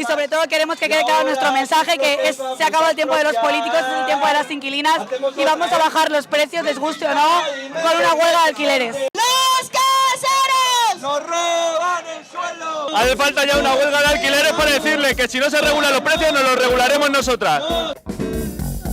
sobre todo queremos que quede claro nuestro mensaje, que se acaba el tiempo de los políticos, es el tiempo de las inquilinas y vamos a bajar los precios, les guste o no, con una huelga de alquileres. ¡Los caseros! ¡Nos roban el suelo! Hace falta ya una huelga de alquileres para decirles que si no se regulan los precios nos los regularemos nosotras.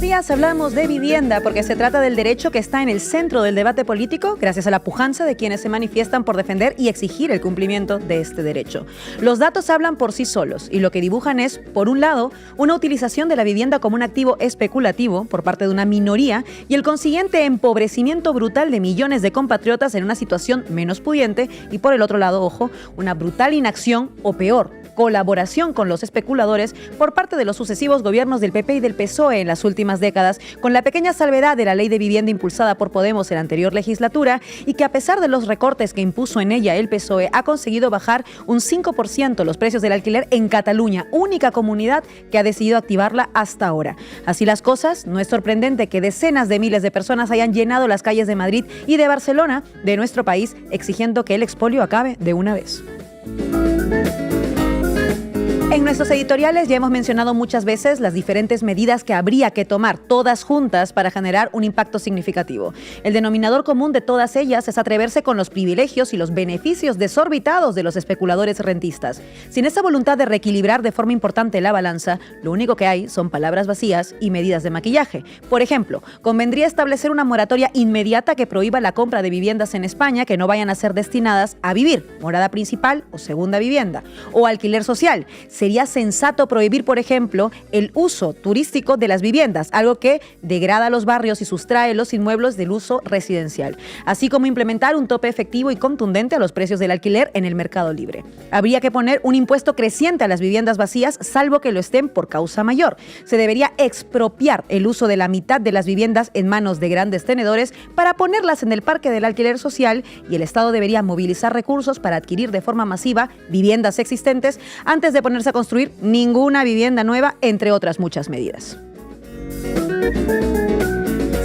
Días hablamos de vivienda porque se trata del derecho que está en el centro del debate político gracias a la pujanza de quienes se manifiestan por defender y exigir el cumplimiento de este derecho. Los datos hablan por sí solos y lo que dibujan es, por un lado, una utilización de la vivienda como un activo especulativo por parte de una minoría y el consiguiente empobrecimiento brutal de millones de compatriotas en una situación menos pudiente y, por el otro lado, ojo, una brutal inacción o peor, colaboración con los especuladores por parte de los sucesivos gobiernos del PP y del PSOE en las últimas décadas, con la pequeña salvedad de la ley de vivienda impulsada por Podemos en la anterior legislatura y que a pesar de los recortes que impuso en ella el PSOE, ha conseguido bajar un 5% los precios del alquiler en Cataluña, única comunidad que ha decidido activarla hasta ahora. Así las cosas, no es sorprendente que decenas de miles de personas hayan llenado las calles de Madrid y de Barcelona, de nuestro país, exigiendo que el expolio acabe de una vez. En nuestros editoriales ya hemos mencionado muchas veces las diferentes medidas que habría que tomar todas juntas para generar un impacto significativo. El denominador común de todas ellas es atreverse con los privilegios y los beneficios desorbitados de los especuladores rentistas. Sin esa voluntad de reequilibrar de forma importante la balanza, lo único que hay son palabras vacías y medidas de maquillaje. Por ejemplo, convendría establecer una moratoria inmediata que prohíba la compra de viviendas en España que no vayan a ser destinadas a vivir, morada principal o segunda vivienda, o alquiler social. Sería sensato prohibir, por ejemplo, el uso turístico de las viviendas, algo que degrada los barrios y sustrae los inmuebles del uso residencial, así como implementar un tope efectivo y contundente a los precios del alquiler en el mercado libre. Habría que poner un impuesto creciente a las viviendas vacías, salvo que lo estén por causa mayor. Se debería expropiar el uso de la mitad de las viviendas en manos de grandes tenedores para ponerlas en el parque del alquiler social y el Estado debería movilizar recursos para adquirir de forma masiva viviendas existentes antes de ponerse a construir ninguna vivienda nueva, entre otras muchas medidas.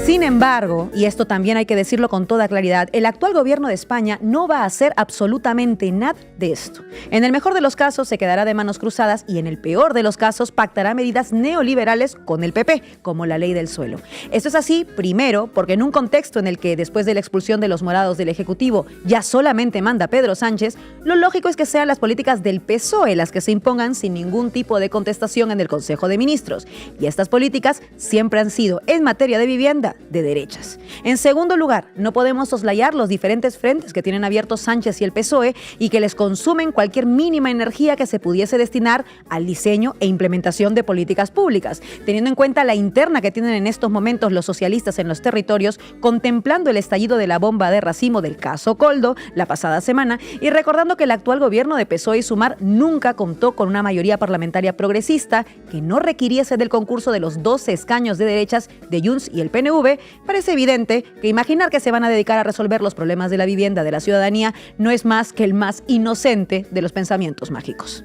Sin embargo, y esto también hay que decirlo con toda claridad, el actual gobierno de España no va a hacer absolutamente nada de esto. En el mejor de los casos se quedará de manos cruzadas y en el peor de los casos pactará medidas neoliberales con el PP, como la ley del suelo. Esto es así, primero, porque en un contexto en el que después de la expulsión de los morados del Ejecutivo ya solamente manda Pedro Sánchez, lo lógico es que sean las políticas del PSOE las que se impongan sin ningún tipo de contestación en el Consejo de Ministros. Y estas políticas siempre han sido, en materia de vivienda, de derechas. En segundo lugar, no podemos soslayar los diferentes frentes que tienen abiertos Sánchez y el PSOE y que les consumen cualquier mínima energía que se pudiese destinar al diseño e implementación de políticas públicas, teniendo en cuenta la interna que tienen en estos momentos los socialistas en los territorios, contemplando el estallido de la bomba de racimo del caso Koldo la pasada semana y recordando que el actual gobierno de PSOE y Sumar nunca contó con una mayoría parlamentaria progresista que no requiriese del concurso de los 12 escaños de derechas de Junts y el PNV. Parece evidente que imaginar que se van a dedicar a resolver los problemas de la vivienda de la ciudadanía no es más que el más inocente de los pensamientos mágicos.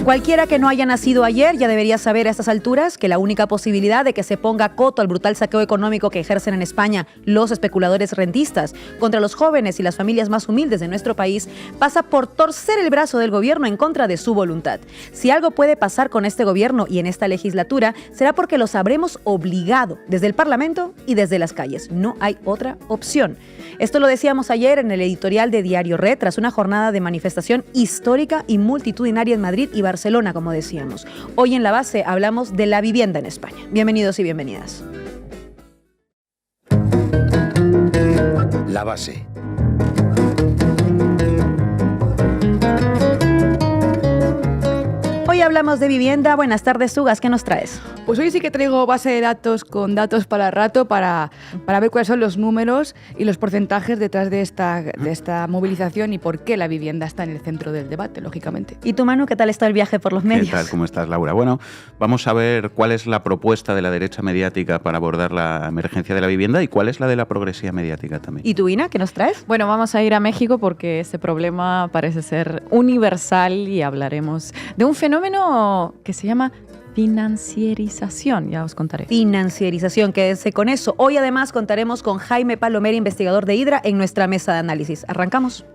Cualquiera que no haya nacido ayer ya debería saber a estas alturas que la única posibilidad de que se ponga coto al brutal saqueo económico que ejercen en España los especuladores rentistas contra los jóvenes y las familias más humildes de nuestro país pasa por torcer el brazo del gobierno en contra de su voluntad. Si algo puede pasar con este gobierno y en esta legislatura será porque los habremos obligado desde el Parlamento y desde las calles. No hay otra opción. Esto lo decíamos ayer en el editorial de Diario Red tras una jornada de manifestación histórica y multitudinaria en Madrid y Barcelona, como decíamos. Hoy en La Base hablamos de la vivienda en España. Bienvenidos y bienvenidas. La Base. Hoy hablamos de vivienda. Buenas tardes, Sugas. ¿Qué nos traes? Pues hoy sí que traigo base de datos con datos para rato para ver cuáles son los números y los porcentajes detrás de esta movilización y por qué la vivienda está en el centro del debate, lógicamente. ¿Y tú, Manu, qué tal está el viaje por los medios? ¿Qué tal? ¿Cómo estás, Laura? Bueno, vamos a ver cuál es la propuesta de la derecha mediática para abordar la emergencia de la vivienda y cuál es la de la progresía mediática también. ¿Y tú, Ina, qué nos traes? Bueno, vamos a ir a México porque este problema parece ser universal y hablaremos de un fenómeno que se llama financierización, ya os contaré. Financierización, quédese con eso. Hoy además contaremos con Jaime Palomera, investigador de Hidra, en nuestra mesa de análisis. Arrancamos.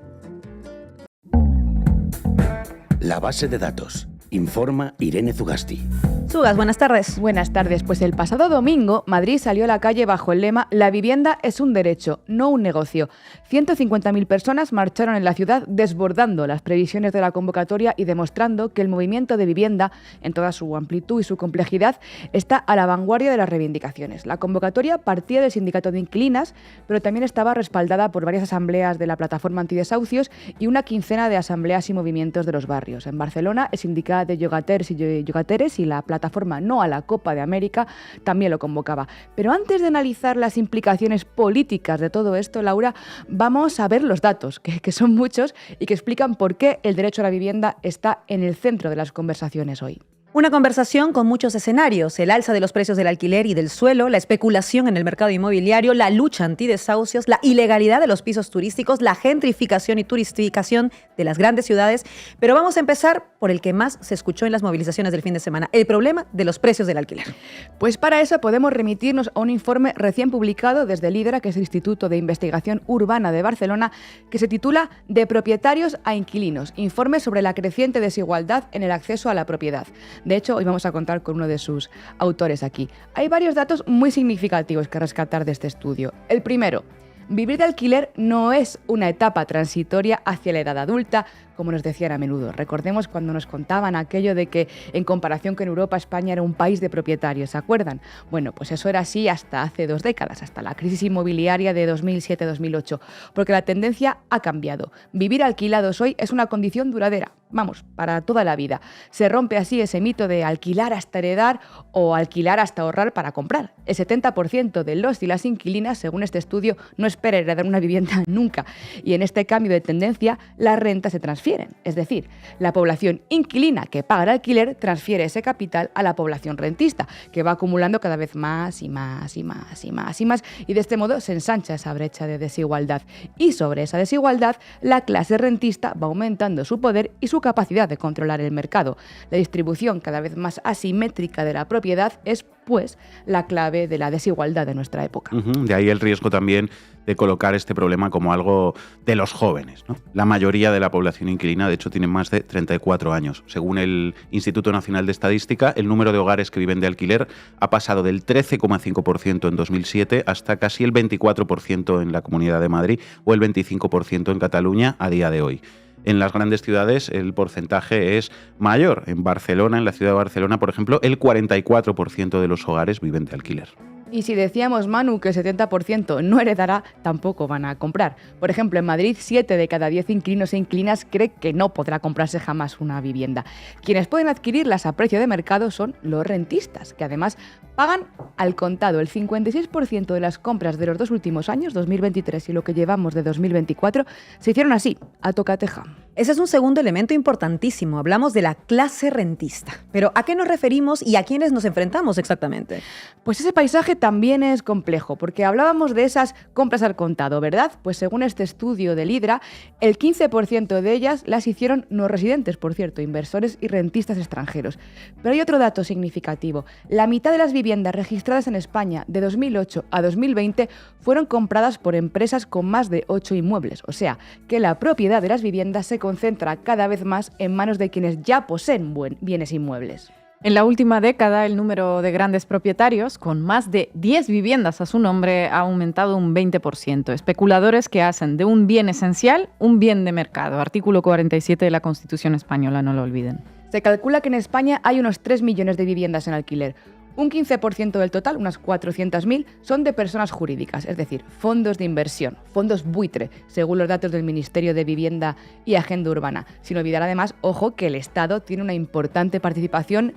La base de datos. Informa Irene Zugasti. Zugas, buenas tardes. Buenas tardes. Pues el pasado domingo, Madrid salió a la calle bajo el lema «La vivienda es un derecho, no un negocio». 150.000 personas marcharon en la ciudad desbordando las previsiones de la convocatoria y demostrando que el movimiento de vivienda, en toda su amplitud y su complejidad, está a la vanguardia de las reivindicaciones. La convocatoria partía del sindicato de inquilinas, pero también estaba respaldada por varias asambleas de la plataforma antidesahucios y una quincena de asambleas y movimientos de los barrios. En Barcelona, el sindicato de yogateres y la plataforma No a la Copa de América también lo convocaba. Pero antes de analizar las implicaciones políticas de todo esto, Laura, vamos a ver los datos, que son muchos y que explican por qué el derecho a la vivienda está en el centro de las conversaciones hoy. Una conversación con muchos escenarios: el alza de los precios del alquiler y del suelo, la especulación en el mercado inmobiliario, la lucha antidesahucios, la ilegalidad de los pisos turísticos, la gentrificación y turistificación de las grandes ciudades. Pero vamos a empezar por el que más se escuchó en las movilizaciones del fin de semana: el problema de los precios del alquiler. Pues para eso podemos remitirnos a un informe recién publicado desde Lidera, que es el Instituto de Investigación Urbana de Barcelona, que se titula «De propietarios a inquilinos. Informe sobre la creciente desigualdad en el acceso a la propiedad». De hecho, hoy vamos a contar con uno de sus autores aquí. Hay varios datos muy significativos que rescatar de este estudio. El primero: vivir de alquiler no es una etapa transitoria hacia la edad adulta, como nos decían a menudo. Recordemos cuando nos contaban aquello de que, en comparación con Europa, España era un país de propietarios, ¿se acuerdan? Bueno, pues eso era así hasta hace 2 décadas, hasta la crisis inmobiliaria de 2007-2008, porque la tendencia ha cambiado. Vivir alquilados hoy es una condición duradera, vamos, para toda la vida. Se rompe así ese mito de alquilar hasta heredar o alquilar hasta ahorrar para comprar. El 70% de los y las inquilinas, según este estudio, no espera heredar una vivienda nunca. Y en este cambio de tendencia, las rentas se transfieren. Es decir, la población inquilina que paga el alquiler transfiere ese capital a la población rentista, que va acumulando cada vez más y más y más y más y más, y de este modo se ensancha esa brecha de desigualdad. Y sobre esa desigualdad, la clase rentista va aumentando su poder y su capacidad de controlar el mercado. La distribución cada vez más asimétrica de la propiedad es, pues, la clave de la desigualdad de nuestra época. De ahí el riesgo también de colocar este problema como algo de los jóvenes, ¿no? La mayoría de la población inquilina, de hecho, tiene más de 34 años. Según el Instituto Nacional de Estadística, el número de hogares que viven de alquiler ha pasado del 13,5% en 2007 hasta casi el 24% en la Comunidad de Madrid o el 25% en Cataluña a día de hoy. En las grandes ciudades el porcentaje es mayor. En Barcelona, en la ciudad de Barcelona, por ejemplo, el 44% de los hogares viven de alquiler. Y si decíamos, Manu, que el 70% no heredará, tampoco van a comprar. Por ejemplo, en Madrid, 7 de cada 10 inquilinos e inquilinas cree que no podrá comprarse jamás una vivienda. Quienes pueden adquirirlas a precio de mercado son los rentistas, que además pagan al contado. El 56% de las compras de los 2 últimos años, 2023 y lo que llevamos de 2024, se hicieron así, a tocateja. Ese es un segundo elemento importantísimo. Hablamos de la clase rentista. Pero ¿a qué nos referimos y a quiénes nos enfrentamos exactamente? Pues ese paisaje también es complejo, porque hablábamos de esas compras al contado, ¿verdad? Pues según este estudio del Lidera, el 15% de ellas las hicieron no residentes, por cierto, inversores y rentistas extranjeros. Pero hay otro dato significativo. La mitad de las viviendas registradas en España de 2008 a 2020 fueron compradas por empresas con más de 8 inmuebles. O sea, que la propiedad de las viviendas se concentra cada vez más en manos de quienes ya poseen bienes inmuebles. En la última década, el número de grandes propietarios con más de 10 viviendas a su nombre ha aumentado un 20%. Especuladores que hacen de un bien esencial un bien de mercado. Artículo 47 de la Constitución española, no lo olviden. Se calcula que en España hay unos 3 millones de viviendas en alquiler. Un 15% del total, unas 400.000, son de personas jurídicas, es decir, fondos de inversión, fondos buitre, según los datos del Ministerio de Vivienda y Agenda Urbana. Sin olvidar además, ojo, que el Estado tiene una importante participación,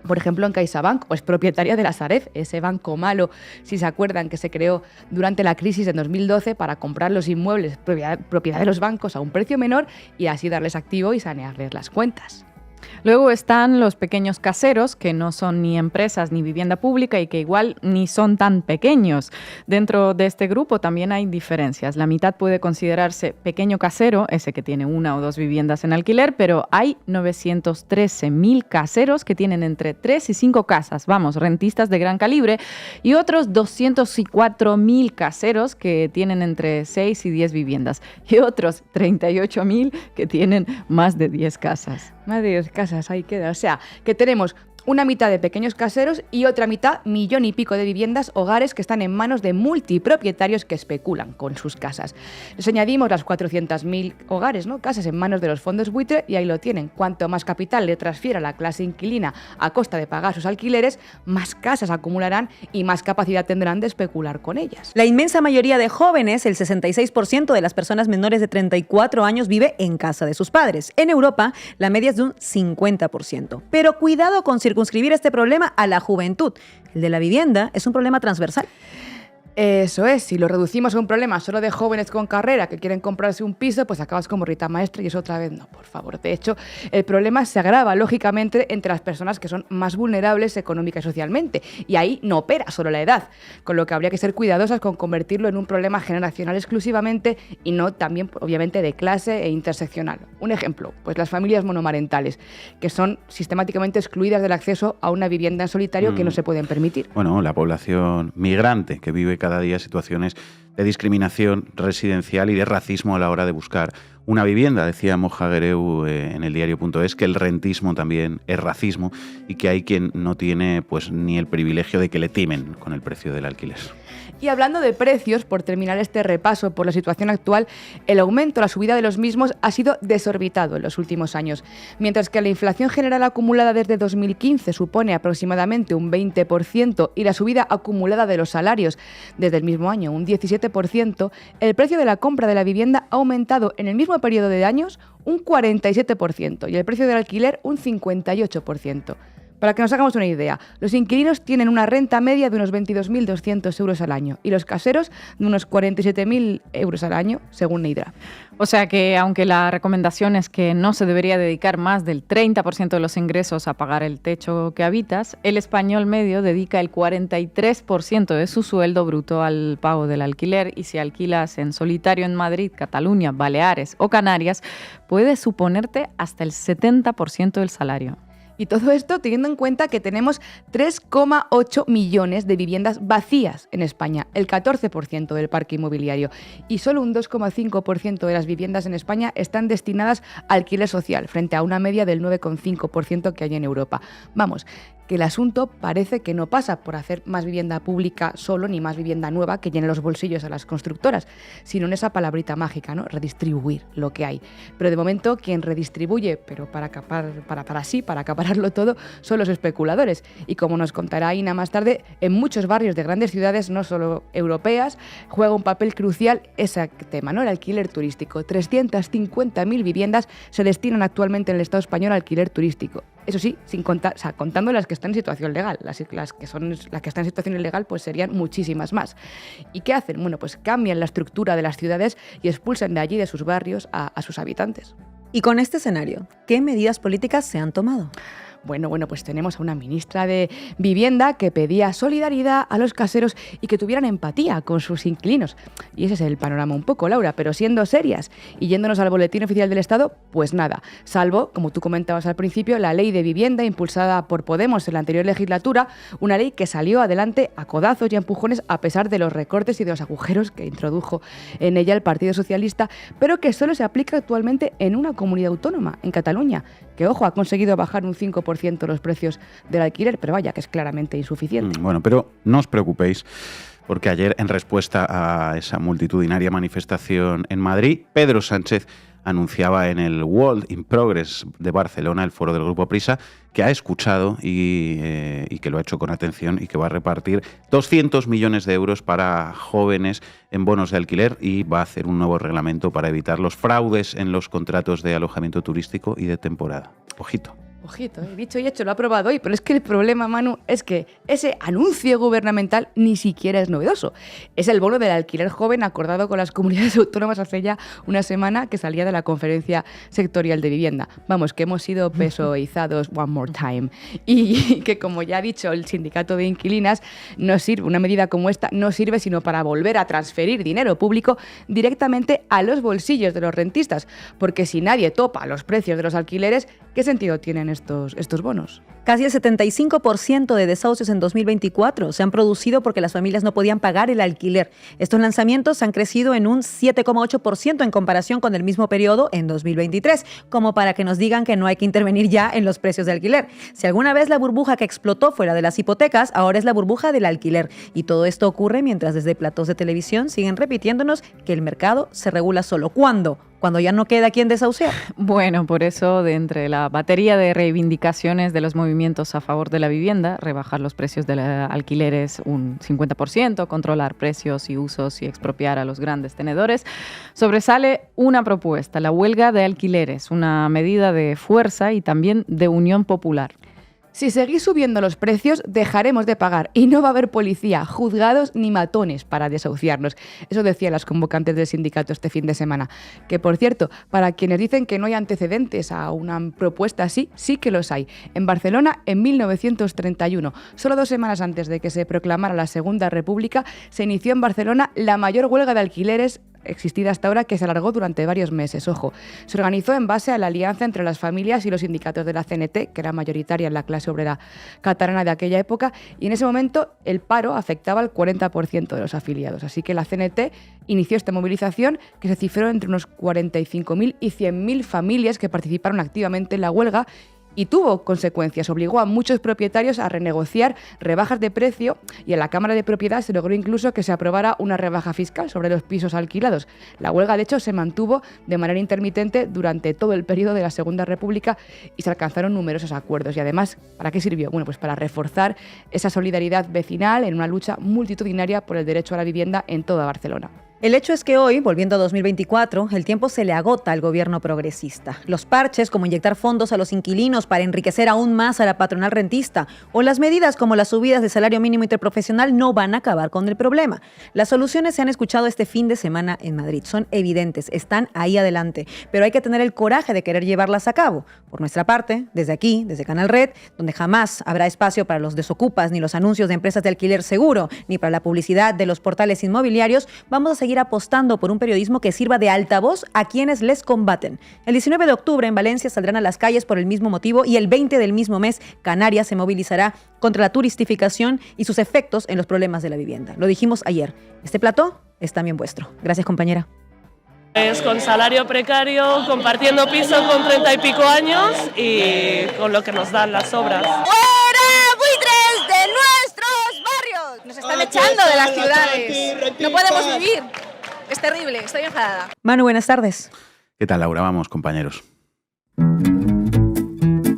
por ejemplo, en CaixaBank, o es propietaria de la Sareb, ese banco malo, si se acuerdan, que se creó durante la crisis de 2012 para comprar los inmuebles propiedad de los bancos a un precio menor y así darles activo y sanearles las cuentas. Luego están los pequeños caseros, que no son ni empresas ni vivienda pública y que igual ni son tan pequeños. Dentro de este grupo también hay diferencias. La mitad puede considerarse pequeño casero, ese que tiene 1 o 2 viviendas en alquiler, pero hay 913.000 caseros que tienen entre 3 y 5 casas, vamos, rentistas de gran calibre, y otros 204.000 caseros que tienen entre 6 y 10 viviendas, y otros 38.000 que tienen más de 10 casas. Madre de Dios, casas, ahí queda. O sea, que tenemos una mitad de pequeños caseros y otra mitad, 1,5 millones de viviendas, hogares que están en manos de multipropietarios que especulan con sus casas. Les añadimos las 400.000 hogares, ¿no? Casas en manos de los fondos buitre y ahí lo tienen. Cuanto más capital le transfiera la clase inquilina a costa de pagar sus alquileres, más casas acumularán y más capacidad tendrán de especular con ellas. La inmensa mayoría de jóvenes, el 66% de las personas menores de 34 años, vive en casa de sus padres. En Europa, la media es de un 50%. Pero cuidado con circunscribir este problema a la juventud. El de la vivienda es un problema transversal. Eso es, si lo reducimos a un problema solo de jóvenes con carrera que quieren comprarse un piso, pues acabas como Rita Maestre y eso otra vez no, por favor. De hecho, el problema se agrava, lógicamente, entre las personas que son más vulnerables económica y socialmente. Y ahí no opera solo la edad, con lo que habría que ser cuidadosas con convertirlo en un problema generacional exclusivamente y no también, obviamente, de clase e interseccional. Un ejemplo, pues las familias monomarentales, que son sistemáticamente excluidas del acceso a una vivienda en solitario que no se pueden permitir. Bueno, la población migrante que vive cada día situaciones de discriminación residencial y de racismo a la hora de buscar una vivienda. Decía Moja Guereu en el diario.es que el rentismo también es racismo y que hay quien no tiene pues ni el privilegio de que le timen con el precio del alquiler. Y hablando de precios, por terminar este repaso por la situación actual, el aumento, la subida de los mismos ha sido desorbitado en los últimos años. Mientras que la inflación general acumulada desde 2015 supone aproximadamente un 20% y la subida acumulada de los salarios desde el mismo año un 17%, el precio de la compra de la vivienda ha aumentado en el mismo periodo de años un 47% y el precio del alquiler un 58%. Para que nos hagamos una idea, los inquilinos tienen una renta media de unos 22.200 euros al año y los caseros de unos 47.000 euros al año, según Neidra. O sea que, aunque la recomendación es que no se debería dedicar más del 30% de los ingresos a pagar el techo que habitas, el español medio dedica el 43% de su sueldo bruto al pago del alquiler y si alquilas en solitario en Madrid, Cataluña, Baleares o Canarias, puede suponerte hasta el 70% del salario. Y todo esto teniendo en cuenta que tenemos 3,8 millones de viviendas vacías en España, el 14% del parque inmobiliario. Y solo un 2,5% de las viviendas en España están destinadas a alquiler social, frente a una media del 9,5% que hay en Europa. Vamos, que el asunto parece que no pasa por hacer más vivienda pública solo, ni más vivienda nueva que llene los bolsillos a las constructoras, sino en esa palabrita mágica, ¿no? Redistribuir lo que hay. Pero de momento quien redistribuye, pero para acapararlo todo, son los especuladores. Y como nos contará Ina más tarde, en muchos barrios de grandes ciudades, no solo europeas, juega un papel crucial ese tema, ¿no? El alquiler turístico. 350.000 viviendas se destinan actualmente en el Estado español al alquiler turístico. Eso sí, sin contar, contando las que están en situación legal. Las que están en situación ilegal pues serían muchísimas más. ¿Y qué hacen? Bueno, pues cambian la estructura de las ciudades y expulsan de allí, de sus barrios, a sus habitantes. Y con este escenario, ¿qué medidas políticas se han tomado? Bueno, pues tenemos a una ministra de Vivienda que pedía solidaridad a los caseros y que tuvieran empatía con sus inquilinos. Y ese es el panorama un poco, Laura, pero siendo serias y yéndonos al Boletín Oficial del Estado, pues nada, salvo, como tú comentabas al principio, la Ley de Vivienda impulsada por Podemos en la anterior legislatura, una ley que salió adelante a codazos y a empujones a pesar de los recortes y de los agujeros que introdujo en ella el Partido Socialista, pero que solo se aplica actualmente en una comunidad autónoma, en Cataluña, que, ojo, ha conseguido bajar un 5% los precios del alquiler, pero vaya que es claramente insuficiente. Bueno, pero no os preocupéis, porque ayer, en respuesta a esa multitudinaria manifestación en Madrid, Pedro Sánchez anunciaba en el World in Progress de Barcelona, el foro del Grupo Prisa, que ha escuchado y que lo ha hecho con atención y que va a repartir 200 millones de euros para jóvenes en bonos de alquiler y va a hacer un nuevo reglamento para evitar los fraudes en los contratos de alojamiento turístico y de temporada. Ojito. Ojito, dicho y hecho, lo ha aprobado hoy, pero es que el problema, Manu, es que ese anuncio gubernamental ni siquiera es novedoso. Es el bono del alquiler joven acordado con las comunidades autónomas hace ya una semana que salía de la Conferencia Sectorial de Vivienda. Vamos, que hemos sido pesoizados one more time. Y que, como ya ha dicho el sindicato de inquilinas, no sirve, una medida como esta no sirve sino para volver a transferir dinero público directamente a los bolsillos de los rentistas, porque si nadie topa los precios de los alquileres, ¿qué sentido tienen estos bonos. Casi el 75% de desahucios en 2024 se han producido porque las familias no podían pagar el alquiler. Estos lanzamientos han crecido en un 7,8% en comparación con el mismo periodo en 2023, como para que nos digan que no hay que intervenir ya en los precios de alquiler. Si alguna vez la burbuja que explotó fuera de las hipotecas, ahora es la burbuja del alquiler. Y todo esto ocurre mientras desde platós de televisión siguen repitiéndonos que el mercado se regula solo. ¿Cuándo? Cuando ya no queda quien desahuciar. Bueno, por eso, de entre la batería de reivindicaciones de los movimientos a favor de la vivienda, rebajar los precios de alquileres un 50%, controlar precios y usos y expropiar a los grandes tenedores, sobresale una propuesta, la huelga de alquileres, una medida de fuerza y también de unión popular. Si seguís subiendo los precios, dejaremos de pagar y no va a haber policía, juzgados ni matones para desahuciarnos. Eso decían las convocantes del sindicato este fin de semana. Que, por cierto, para quienes dicen que no hay antecedentes a una propuesta así, sí que los hay. En Barcelona, en 1931, solo 2 semanas antes de que se proclamara la Segunda República, se inició en Barcelona la mayor huelga de alquileres existida hasta ahora, que se alargó durante varios meses. Ojo, se organizó en base a la alianza entre las familias y los sindicatos de la CNT, que era mayoritaria en la clase obrera catalana de aquella época, y en ese momento el paro afectaba al 40% de los afiliados. Así que la CNT inició esta movilización que se cifró entre unos 45.000 y 100.000 familias que participaron activamente en la huelga. Y tuvo consecuencias, obligó a muchos propietarios a renegociar rebajas de precio y en la Cámara de Propiedad se logró incluso que se aprobara una rebaja fiscal sobre los pisos alquilados. La huelga, de hecho, se mantuvo de manera intermitente durante todo el periodo de la Segunda República y se alcanzaron numerosos acuerdos. Y además, ¿para qué sirvió? Bueno, pues para reforzar esa solidaridad vecinal en una lucha multitudinaria por el derecho a la vivienda en toda Barcelona. El hecho es que hoy, volviendo a 2024, el tiempo se le agota al gobierno progresista. Los parches, como inyectar fondos a los inquilinos para enriquecer aún más a la patronal rentista, o las medidas como las subidas de salario mínimo interprofesional no van a acabar con el problema. Las soluciones se han escuchado este fin de semana en Madrid. Son evidentes, están ahí adelante, pero hay que tener el coraje de querer llevarlas a cabo. Por nuestra parte, desde aquí, desde Canal Red, donde jamás habrá espacio para los desocupas, ni los anuncios de empresas de alquiler seguro, ni para la publicidad de los portales inmobiliarios, vamos a seguir apostando por un periodismo que sirva de altavoz a quienes les combaten. El 19 de octubre en Valencia saldrán a las calles por el mismo motivo y el 20 del mismo mes Canarias se movilizará contra la turistificación y sus efectos en los problemas de la vivienda. Lo dijimos ayer. Este plató es también vuestro. Gracias, compañera. Es con salario precario, compartiendo piso con 30 y pico años y con lo que nos dan las obras. ¡Fuera buitres de nuestros barrios! Nos están echando de las ciudades. No podemos vivir. Es terrible, estoy enfadada. Manu, buenas tardes. ¿Qué tal, Laura? Vamos, compañeros.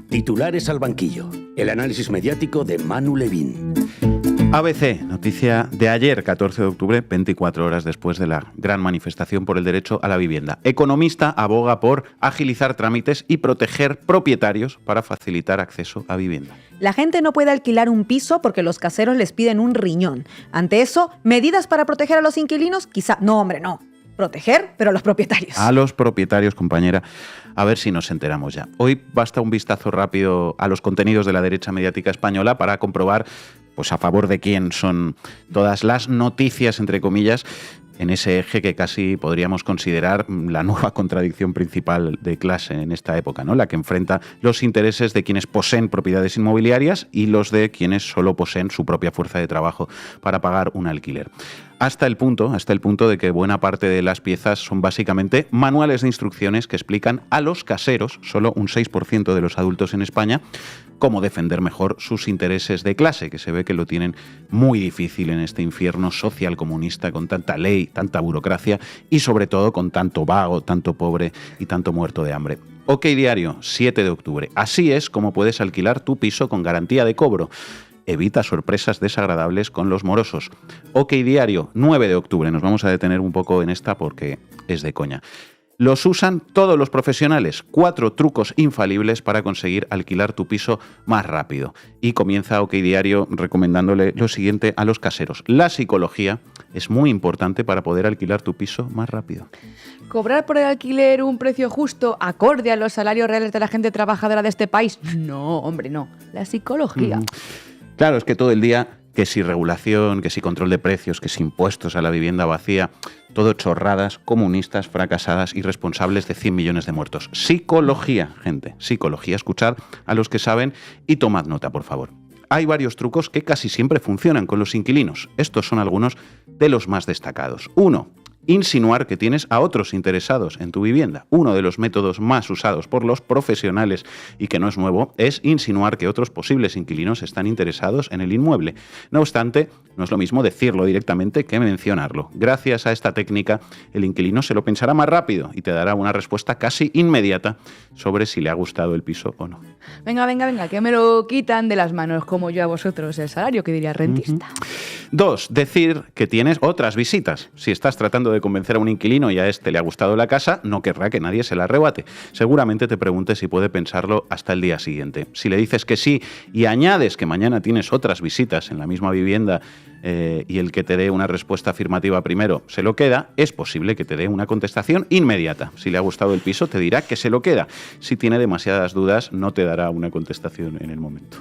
Titulares al banquillo. El análisis mediático de Manu Levín. ABC, noticia de ayer, 14 de octubre, 24 horas después de la gran manifestación por el derecho a la vivienda. Economista aboga por agilizar trámites y proteger propietarios para facilitar acceso a vivienda. La gente no puede alquilar un piso porque los caseros les piden un riñón. Ante eso, medidas para proteger a los inquilinos, quizá. No, hombre, no. Proteger, pero a los propietarios. A los propietarios, compañera. A ver si nos enteramos ya. Hoy basta un vistazo rápido a los contenidos de la derecha mediática española para comprobar, pues, a favor de quién son todas las noticias, entre comillas, en ese eje que casi podríamos considerar la nueva contradicción principal de clase en esta época, ¿no? La que enfrenta los intereses de quienes poseen propiedades inmobiliarias y los de quienes solo poseen su propia fuerza de trabajo para pagar un alquiler. Hasta el punto de que buena parte de las piezas son básicamente manuales de instrucciones que explican a los caseros, solo un 6% de los adultos en España, cómo defender mejor sus intereses de clase, que se ve que lo tienen muy difícil en este infierno social comunista con tanta ley, tanta burocracia y sobre todo con tanto vago, tanto pobre y tanto muerto de hambre. OK Diario, 7 de octubre. Así es como puedes alquilar tu piso con garantía de cobro. Evita sorpresas desagradables con los morosos. OK Diario, 9 de octubre. Nos vamos a detener un poco en esta porque es de coña. Los usan todos los profesionales. 4 trucos infalibles para conseguir alquilar tu piso más rápido. Y comienza OK Diario recomendándole lo siguiente a los caseros. La psicología es muy importante para poder alquilar tu piso más rápido. ¿Cobrar por el alquiler un precio justo, acorde a los salarios reales de la gente trabajadora de este país? No, hombre, no. La psicología. Claro, es que todo el día que si regulación, que si control de precios, que si impuestos a la vivienda vacía, todo chorradas, comunistas, fracasadas y responsables de 100 millones de muertos. Psicología, gente, psicología. Escuchad a los que saben y tomad nota, por favor. Hay varios trucos que casi siempre funcionan con los inquilinos. Estos son algunos de los más destacados. 1. Insinuar que tienes a otros interesados en tu vivienda. Uno de los métodos más usados por los profesionales y que no es nuevo es insinuar que otros posibles inquilinos están interesados en el inmueble. No obstante, no es lo mismo decirlo directamente que mencionarlo. Gracias a esta técnica, el inquilino se lo pensará más rápido y te dará una respuesta casi inmediata sobre si le ha gustado el piso o no. Venga, que me lo quitan de las manos, como yo a vosotros el salario, que diría el rentista. 2. Decir que tienes otras visitas. Si estás tratando de convencer a un inquilino y a este le ha gustado la casa, no querrá que nadie se la arrebate. Seguramente te pregunte si puede pensarlo hasta el día siguiente. Si le dices que sí y añades que mañana tienes otras visitas en la misma vivienda y el que te dé una respuesta afirmativa primero se lo queda, es posible que te dé una contestación inmediata. Si le ha gustado el piso, te dirá que se lo queda. Si tiene demasiadas dudas, no te dará una contestación en el momento.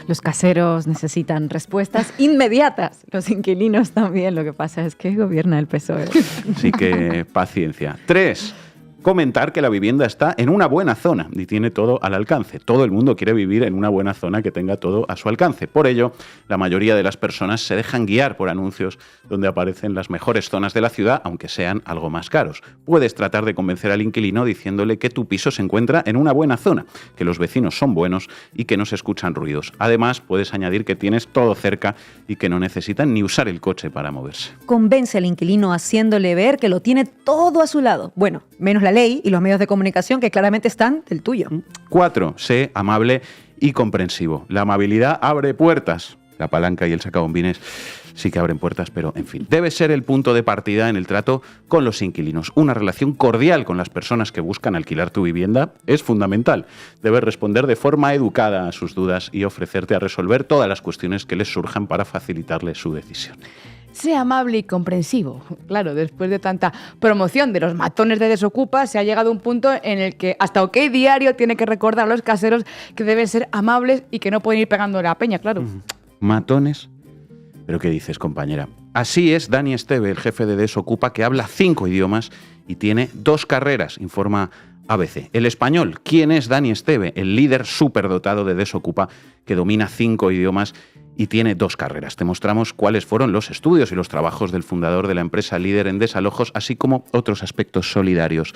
Los caseros necesitan respuestas inmediatas. Los inquilinos también. Lo que pasa es que gobierna el PSOE. Así que paciencia. 3. Comentar que la vivienda está en una buena zona y tiene todo al alcance. Todo el mundo quiere vivir en una buena zona que tenga todo a su alcance. Por ello, la mayoría de las personas se dejan guiar por anuncios donde aparecen las mejores zonas de la ciudad, aunque sean algo más caros. Puedes tratar de convencer al inquilino diciéndole que tu piso se encuentra en una buena zona, que los vecinos son buenos y que no se escuchan ruidos. Además, puedes añadir que tienes todo cerca y que no necesitan ni usar el coche para moverse. Convence al inquilino haciéndole ver que lo tiene todo a su lado. Bueno, menos la ley y los medios de comunicación que claramente están del tuyo. 4. Sé amable y comprensivo. La amabilidad abre puertas. La palanca y el sacabombines sí que abren puertas, pero en fin. Debe ser el punto de partida en el trato con los inquilinos. Una relación cordial con las personas que buscan alquilar tu vivienda es fundamental. Debes responder de forma educada a sus dudas y ofrecerte a resolver todas las cuestiones que les surjan para facilitarles su decisión. Sea amable y comprensivo. Claro, después de tanta promoción de los matones de Desokupa, se ha llegado a un punto en el que hasta OK Diario tiene que recordar a los caseros que deben ser amables y que no pueden ir pegando la peña, claro. ¿Matones? ¿Pero qué dices, compañera? Así es Dani Esteve, el jefe de Desokupa, que habla 5 idiomas y tiene 2 carreras, informa ABC. El español. ¿Quién es Dani Esteve? El líder superdotado de Desokupa, que domina 5 idiomas y tiene 2 carreras. Te mostramos cuáles fueron los estudios y los trabajos del fundador de la empresa líder en desalojos, así como otros aspectos solidarios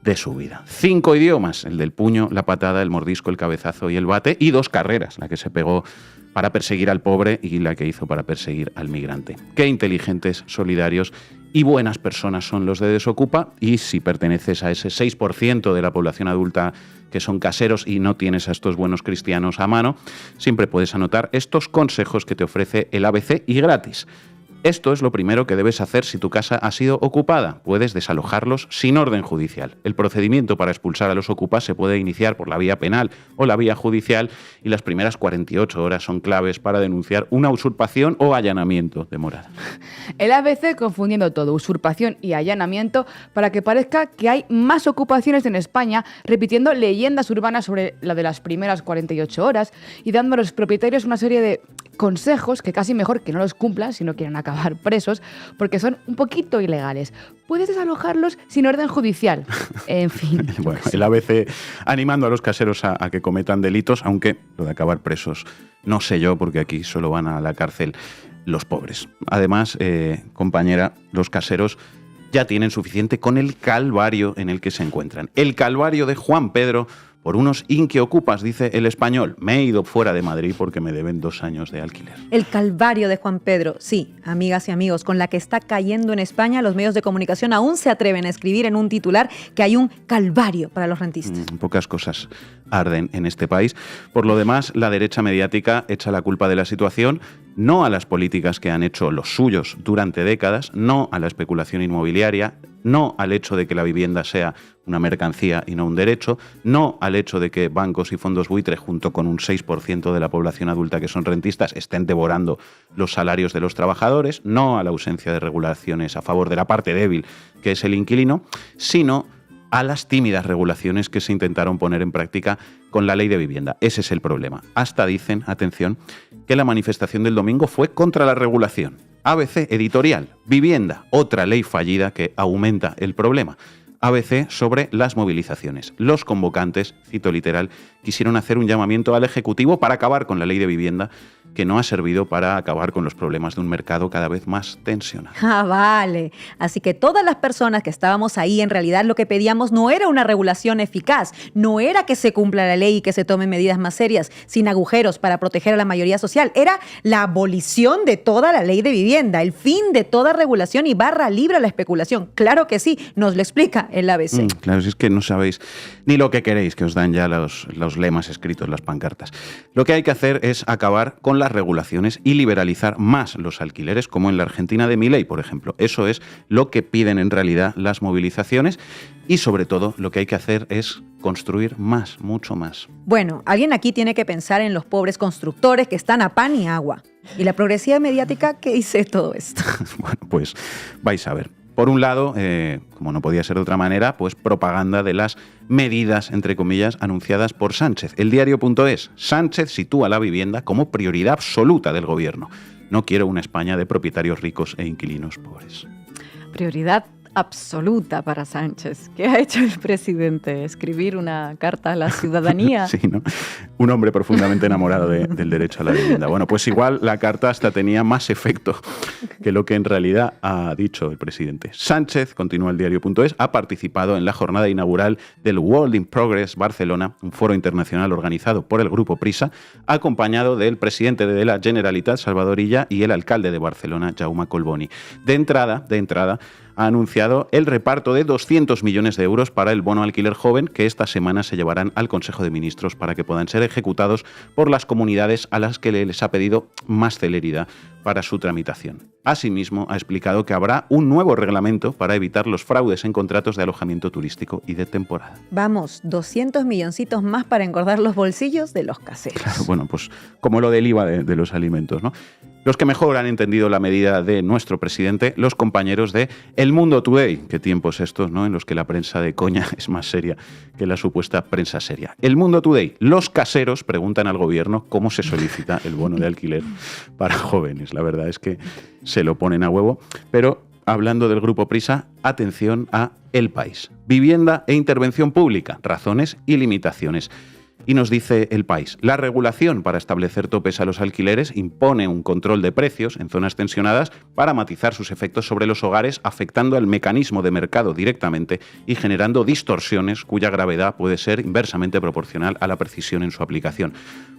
de su vida. 5 idiomas, el del puño, la patada, el mordisco, el cabezazo y el bate, y 2 carreras, la que se pegó para perseguir al pobre y la que hizo para perseguir al migrante. Qué inteligentes, solidarios y buenas personas son los de Desokupa, y si perteneces a ese 6% de la población adulta que son caseros y no tienes a estos buenos cristianos a mano, siempre puedes anotar estos consejos que te ofrece el ABC y gratis. Esto es lo primero que debes hacer si tu casa ha sido ocupada. Puedes desalojarlos sin orden judicial. El procedimiento para expulsar a los ocupas se puede iniciar por la vía penal o la vía judicial, y las primeras 48 horas son claves para denunciar una usurpación o allanamiento de morada. El ABC confundiendo todo, usurpación y allanamiento, para que parezca que hay más ocupaciones en España, repitiendo leyendas urbanas sobre la de las primeras 48 horas y dando a los propietarios una serie de consejos que casi mejor que no los cumplan si no quieren acabar presos, porque son un poquito ilegales. Puedes desalojarlos sin orden judicial. En fin. Bueno, el ABC animando a los caseros a que cometan delitos, aunque lo de acabar presos no sé yo, porque aquí solo van a la cárcel los pobres. Además, compañera, los caseros ya tienen suficiente con el calvario en el que se encuentran. El calvario de Juan Pedro por unos inquiocupas, dice El Español. Me he ido fuera de Madrid porque me deben 2 años de alquiler. El calvario de Juan Pedro, sí, amigas y amigos, con la que está cayendo en España, los medios de comunicación aún se atreven a escribir en un titular que hay un calvario para los rentistas. Pocas cosas arden en este país. Por lo demás, la derecha mediática echa la culpa de la situación no a las políticas que han hecho los suyos durante décadas, no a la especulación inmobiliaria, no al hecho de que la vivienda sea una mercancía y no un derecho, no al hecho de que bancos y fondos buitre, junto con un 6% de la población adulta que son rentistas, estén devorando los salarios de los trabajadores, no a la ausencia de regulaciones a favor de la parte débil, que es el inquilino, sino a las tímidas regulaciones que se intentaron poner en práctica con la ley de vivienda. Ese es el problema. Hasta dicen, atención, que la manifestación del domingo fue contra la regulación. ABC editorial, vivienda, otra ley fallida que aumenta el problema. ABC sobre las movilizaciones. Los convocantes, cito literal, quisieron hacer un llamamiento al Ejecutivo para acabar con la ley de vivienda, que no ha servido para acabar con los problemas de un mercado cada vez más tensionado. Ah, vale. Así que todas las personas que estábamos ahí, en realidad lo que pedíamos no era una regulación eficaz, no era que se cumpla la ley y que se tomen medidas más serias, sin agujeros para proteger a la mayoría social, era la abolición de toda la ley de vivienda, el fin de toda regulación y barra libre a la especulación. Claro que sí, nos lo explica el ABC. Claro, si es que no sabéis ni lo que queréis, que os dan ya los lemas escritos, las pancartas. Lo que hay que hacer es acabar con las regulaciones y liberalizar más los alquileres, como en la Argentina de Milei, por ejemplo. Eso es lo que piden en realidad las movilizaciones y, sobre todo, lo que hay que hacer es construir más, mucho más. Bueno, alguien aquí tiene que pensar en los pobres constructores que están a pan y agua. ¿Y la progresiva mediática qué dice todo esto? Bueno, pues vais a ver. Por un lado, como no podía ser de otra manera, pues propaganda de las medidas, entre comillas, anunciadas por Sánchez. El diario.es, Sánchez sitúa la vivienda como prioridad absoluta del gobierno. No quiero una España de propietarios ricos e inquilinos pobres. Prioridad absoluta para Sánchez. ¿Qué ha hecho el presidente? ¿Escribir una carta a la ciudadanía? Sí, ¿no? Un hombre profundamente enamorado del derecho a la vivienda. Bueno, pues igual la carta hasta tenía más efecto que lo que en realidad ha dicho el presidente. Sánchez, continúa el diario.es, ha participado en la jornada inaugural del World in Progress Barcelona, un foro internacional organizado por el Grupo Prisa, acompañado del presidente de la Generalitat, Salvador Illa, y el alcalde de Barcelona, Jaume Collboni. De entrada, ha anunciado el reparto de 200 millones de euros para el bono alquiler joven, que esta semana se llevarán al Consejo de Ministros para que puedan ser ejecutados por las comunidades a las que les ha pedido más celeridad para su tramitación. Asimismo, ha explicado que habrá un nuevo reglamento para evitar los fraudes en contratos de alojamiento turístico y de temporada. Vamos, 200 milloncitos más para engordar los bolsillos de los caseros. Claro, bueno, pues como lo del IVA de los alimentos, ¿no? Los que mejor han entendido la medida de nuestro presidente, los compañeros de El Mundo Today. Qué tiempos estos, ¿no?, en los que la prensa de coña es más seria que la supuesta prensa seria. El Mundo Today. Los caseros preguntan al gobierno cómo se solicita el bono de alquiler para jóvenes. La verdad es que se lo ponen a huevo. Pero hablando del Grupo Prisa, atención a El País. Vivienda e intervención pública, razones y limitaciones. Y nos dice El País, la regulación para establecer topes a los alquileres impone un control de precios en zonas tensionadas para matizar sus efectos sobre los hogares, afectando al mecanismo de mercado directamente y generando distorsiones cuya gravedad puede ser inversamente proporcional a la precisión en su aplicación.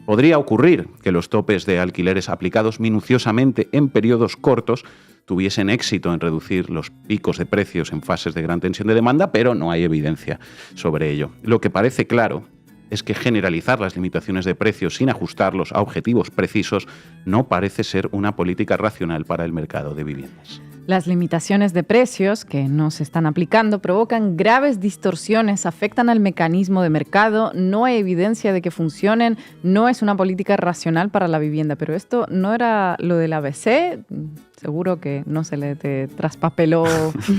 Podría ocurrir que los topes de alquileres aplicados minuciosamente en periodos cortos tuviesen éxito en reducir los picos de precios en fases de gran tensión de demanda, pero no hay evidencia sobre ello. Lo que parece claro es que generalizar las limitaciones de precios sin ajustarlos a objetivos precisos no parece ser una política racional para el mercado de viviendas. Las limitaciones de precios que no se están aplicando provocan graves distorsiones, afectan al mecanismo de mercado, no hay evidencia de que funcionen, no es una política racional para la vivienda. Pero esto no era lo del ABC, seguro que no se le traspapeló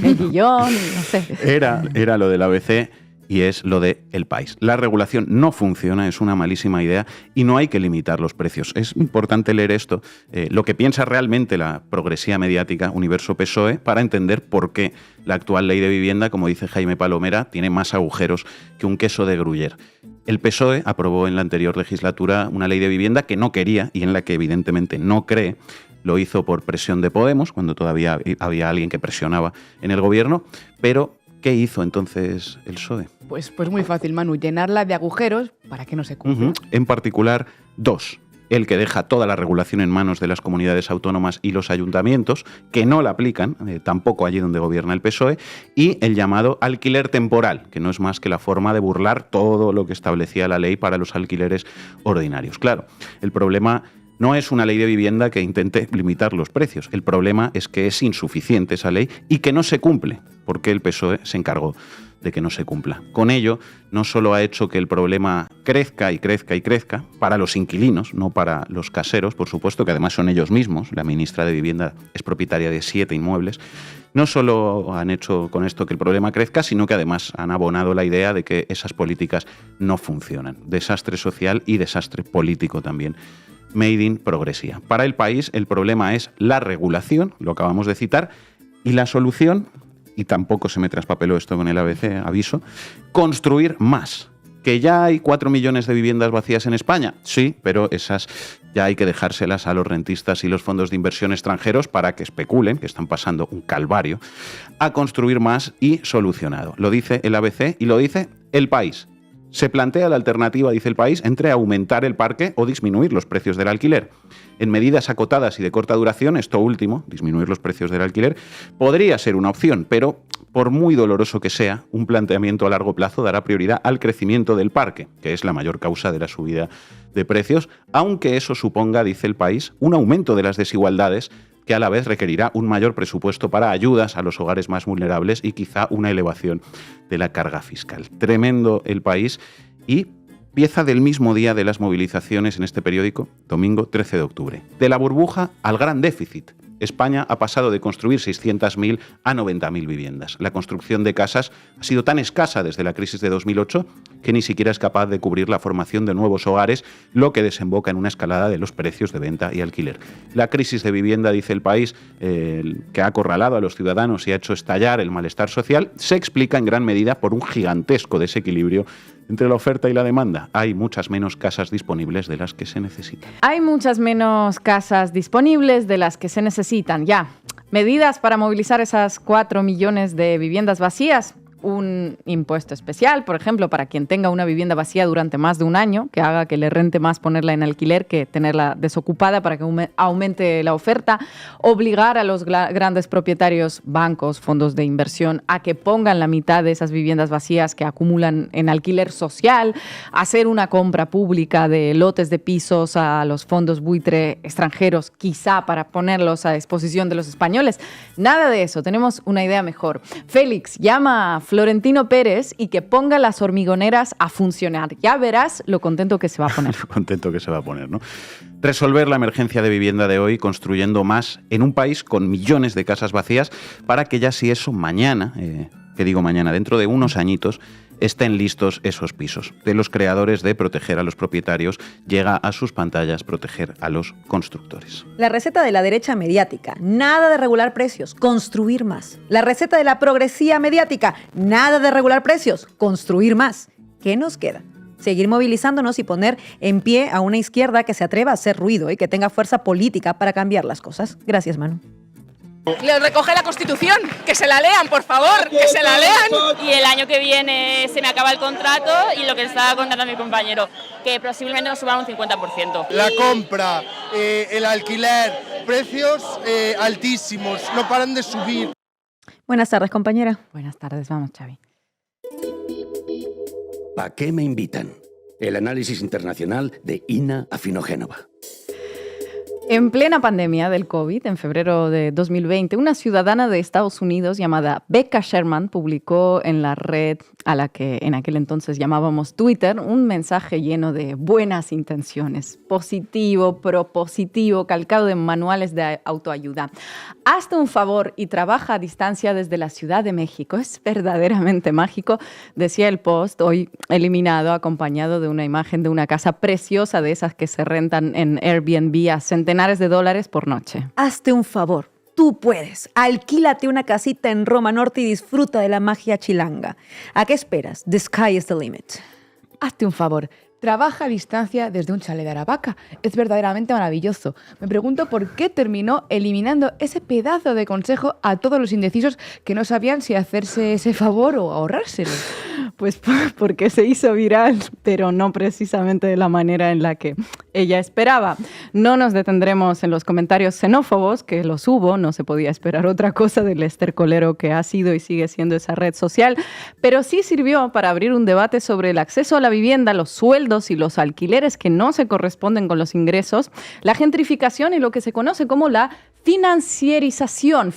el guión, no sé. Era lo del ABC. Y es lo de El País. La regulación no funciona, es una malísima idea y no hay que limitar los precios. Es importante leer esto, lo que piensa realmente la progresía mediática Universo PSOE, para entender por qué la actual ley de vivienda, como dice Jaime Palomera, tiene más agujeros que un queso de Gruyère. El PSOE aprobó en la anterior legislatura una ley de vivienda que no quería y en la que evidentemente no cree. Lo hizo por presión de Podemos, cuando todavía había alguien que presionaba en el gobierno, pero ¿qué hizo entonces el PSOE? Pues muy fácil, Manu, llenarla de agujeros para que no se cumpla. En particular, dos. El que deja toda la regulación en manos de las comunidades autónomas y los ayuntamientos, que no la aplican, tampoco allí donde gobierna el PSOE, y el llamado alquiler temporal, que no es más que la forma de burlar todo lo que establecía la ley para los alquileres ordinarios. Claro, el problema No es una ley de vivienda que intente limitar los precios. El problema es que es insuficiente esa ley y que no se cumple, porque el PSOE se encargó de que no se cumpla. Con ello, no solo ha hecho que el problema crezca y crezca y crezca, para los inquilinos, no para los caseros, por supuesto, que además son ellos mismos, la ministra de Vivienda es propietaria de 7 inmuebles, no solo han hecho con esto que el problema crezca, sino que además han abonado la idea de que esas políticas no funcionan. Desastre social y desastre político también. Made in Progresía. Para el país, el problema es la regulación, lo acabamos de citar, y la solución, y tampoco se me traspapeló esto con el ABC, aviso, construir más. ¿Que ya hay 4 millones de viviendas vacías en España? Sí, pero esas ya hay que dejárselas a los rentistas y los fondos de inversión extranjeros para que especulen, que están pasando un calvario, a construir más y solucionado. Lo dice el ABC y lo dice El País. Se plantea la alternativa, dice El País, entre aumentar el parque o disminuir los precios del alquiler. En medidas acotadas y de corta duración, esto último, disminuir los precios del alquiler, podría ser una opción, pero por muy doloroso que sea, un planteamiento a largo plazo dará prioridad al crecimiento del parque, que es la mayor causa de la subida de precios, aunque eso suponga, dice El País, un aumento de las desigualdades que a la vez requerirá un mayor presupuesto para ayudas a los hogares más vulnerables y quizá una elevación de la carga fiscal. Tremendo El País y pieza del mismo día de las movilizaciones en este periódico, domingo 13 de octubre. De la burbuja al gran déficit. España ha pasado de construir 600.000 a 90.000 viviendas. La construcción de casas ha sido tan escasa desde la crisis de 2008 que ni siquiera es capaz de cubrir la formación de nuevos hogares, lo que desemboca en una escalada de los precios de venta y alquiler. La crisis de vivienda, dice El País, que ha acorralado a los ciudadanos y ha hecho estallar el malestar social, se explica en gran medida por un gigantesco desequilibrio entre la oferta y la demanda. Hay muchas menos casas disponibles de las que se necesitan. Hay muchas menos casas disponibles de las que se necesitan, ya. Medidas para movilizar esas 4 millones de viviendas vacías. Un impuesto especial, por ejemplo, para quien tenga una vivienda vacía durante más de un año, que haga que le rente más ponerla en alquiler que tenerla desocupada para que aumente la oferta. Obligar a los grandes propietarios, bancos, fondos de inversión, a que pongan la mitad de esas viviendas vacías que acumulan en alquiler social. Hacer una compra pública de lotes de pisos a los fondos buitre extranjeros, quizá para ponerlos a disposición de los españoles. Nada de eso, tenemos una idea mejor. Félix, llama a Florentino Pérez y que ponga las hormigoneras a funcionar. Ya verás lo contento que se va a poner. Lo contento que se va a poner, ¿no? Resolver la emergencia de vivienda de hoy construyendo más en un país con millones de casas vacías para que ya si eso mañana, dentro de unos añitos, estén listos esos pisos. De los creadores de proteger a los propietarios, llega a sus pantallas proteger a los constructores. La receta de la derecha mediática, nada de regular precios, construir más. La receta de la progresía mediática, nada de regular precios, construir más. ¿Qué nos queda? Seguir movilizándonos y poner en pie a una izquierda que se atreva a hacer ruido y que tenga fuerza política para cambiar las cosas. Gracias, Manu. Les recoge la Constitución, que se la lean, por favor, que se la lean. Y el año que viene se me acaba el contrato y lo que le estaba contando a mi compañero, que posiblemente nos suban un 50%. La compra, el alquiler, precios altísimos, no paran de subir. Buenas tardes, compañera. Buenas tardes, vamos, Xavi. ¿A qué me invitan? El análisis internacional de Ina Afinogénova. En plena pandemia del COVID, en febrero de 2020, una ciudadana de Estados Unidos llamada Becca Sherman publicó en la red a la que en aquel entonces llamábamos Twitter un mensaje lleno de buenas intenciones, positivo, propositivo, calcado de manuales de autoayuda. Hazte un favor y trabaja a distancia desde la Ciudad de México. Es verdaderamente mágico, decía el post, hoy eliminado, acompañado de una imagen de una casa preciosa de esas que se rentan en Airbnb a centenares de dólares por noche. Hazte un favor. Tú puedes. Alquílate una casita en Roma Norte y disfruta de la magia chilanga. ¿A qué esperas? The sky is the limit. Hazte un favor. Trabaja a distancia desde un chalet de Aravaca. Es verdaderamente maravilloso. Me pregunto por qué terminó eliminando ese pedazo de consejo a todos los indecisos que no sabían si hacerse ese favor o ahorrárselo. Pues porque se hizo viral, pero no precisamente de la manera en la que ella esperaba. No nos detendremos en los comentarios xenófobos, que los hubo, no se podía esperar otra cosa del estercolero que ha sido y sigue siendo esa red social, pero sí sirvió para abrir un debate sobre el acceso a la vivienda, los sueldos y los alquileres que no se corresponden con los ingresos, la gentrificación y lo que se conoce como la financiarización,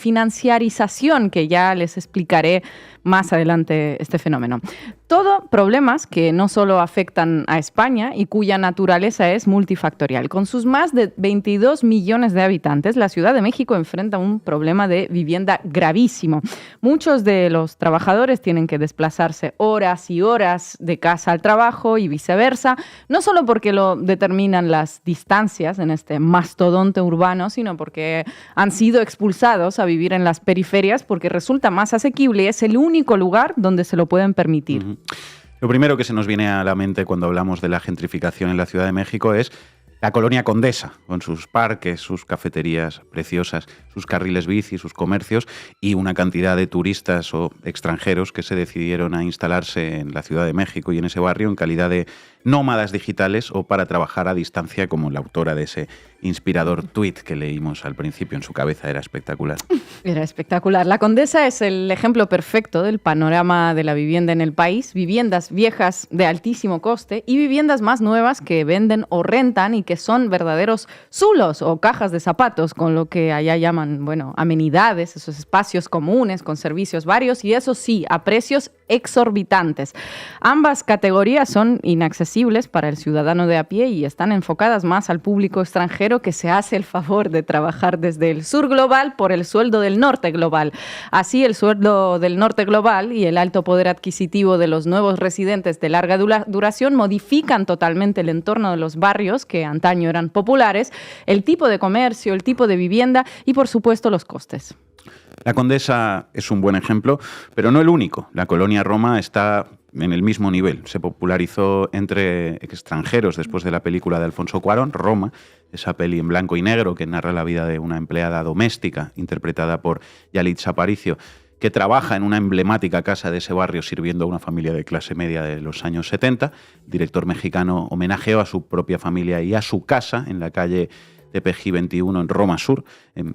que ya les explicaré más adelante este fenómeno. Todo problemas que no solo afectan a España y cuya naturaleza es multifactorial. Con sus más de 22 millones de habitantes, la Ciudad de México enfrenta un problema de vivienda gravísimo. Muchos de los trabajadores tienen que desplazarse horas y horas de casa al trabajo y viceversa, no solo porque lo determinan las distancias en este mastodonte urbano, sino porque han sido expulsados a vivir en las periferias porque resulta más asequible y es el único lugar donde se lo pueden permitir. Uh-huh. Lo primero que se nos viene a la mente cuando hablamos de la gentrificación en la Ciudad de México es la colonia Condesa, con sus parques, sus cafeterías preciosas, sus carriles bici, sus comercios y una cantidad de turistas o extranjeros que se decidieron a instalarse en la Ciudad de México y en ese barrio en calidad de nómadas digitales o para trabajar a distancia, como la autora de ese inspirador tuit que leímos al principio. En su cabeza era espectacular. Era espectacular. La Condesa es el ejemplo perfecto del panorama de la vivienda en el país. Viviendas viejas de altísimo coste y viviendas más nuevas que venden o rentan y que son verdaderos zulos o cajas de zapatos, con lo que allá llaman, amenidades, esos espacios comunes con servicios varios y eso sí, a precios exorbitantes. Ambas categorías son inaccesibles para el ciudadano de a pie y están enfocadas más al público extranjero que se hace el favor de trabajar desde el sur global por el sueldo del norte global. Así, el sueldo del norte global y el alto poder adquisitivo de los nuevos residentes de larga duración modifican totalmente el entorno de los barrios que antaño eran populares, el tipo de comercio, el tipo de vivienda y, por supuesto, los costes. La Condesa es un buen ejemplo, pero no el único. La colonia Roma está en el mismo nivel. Se popularizó entre extranjeros después de la película de Alfonso Cuarón, Roma, esa peli en blanco y negro que narra la vida de una empleada doméstica interpretada por Yalitza Aparicio, que trabaja en una emblemática casa de ese barrio sirviendo a una familia de clase media de los años 70. El director mexicano homenajeó a su propia familia y a su casa en la calle Tepeji 21 en Roma Sur.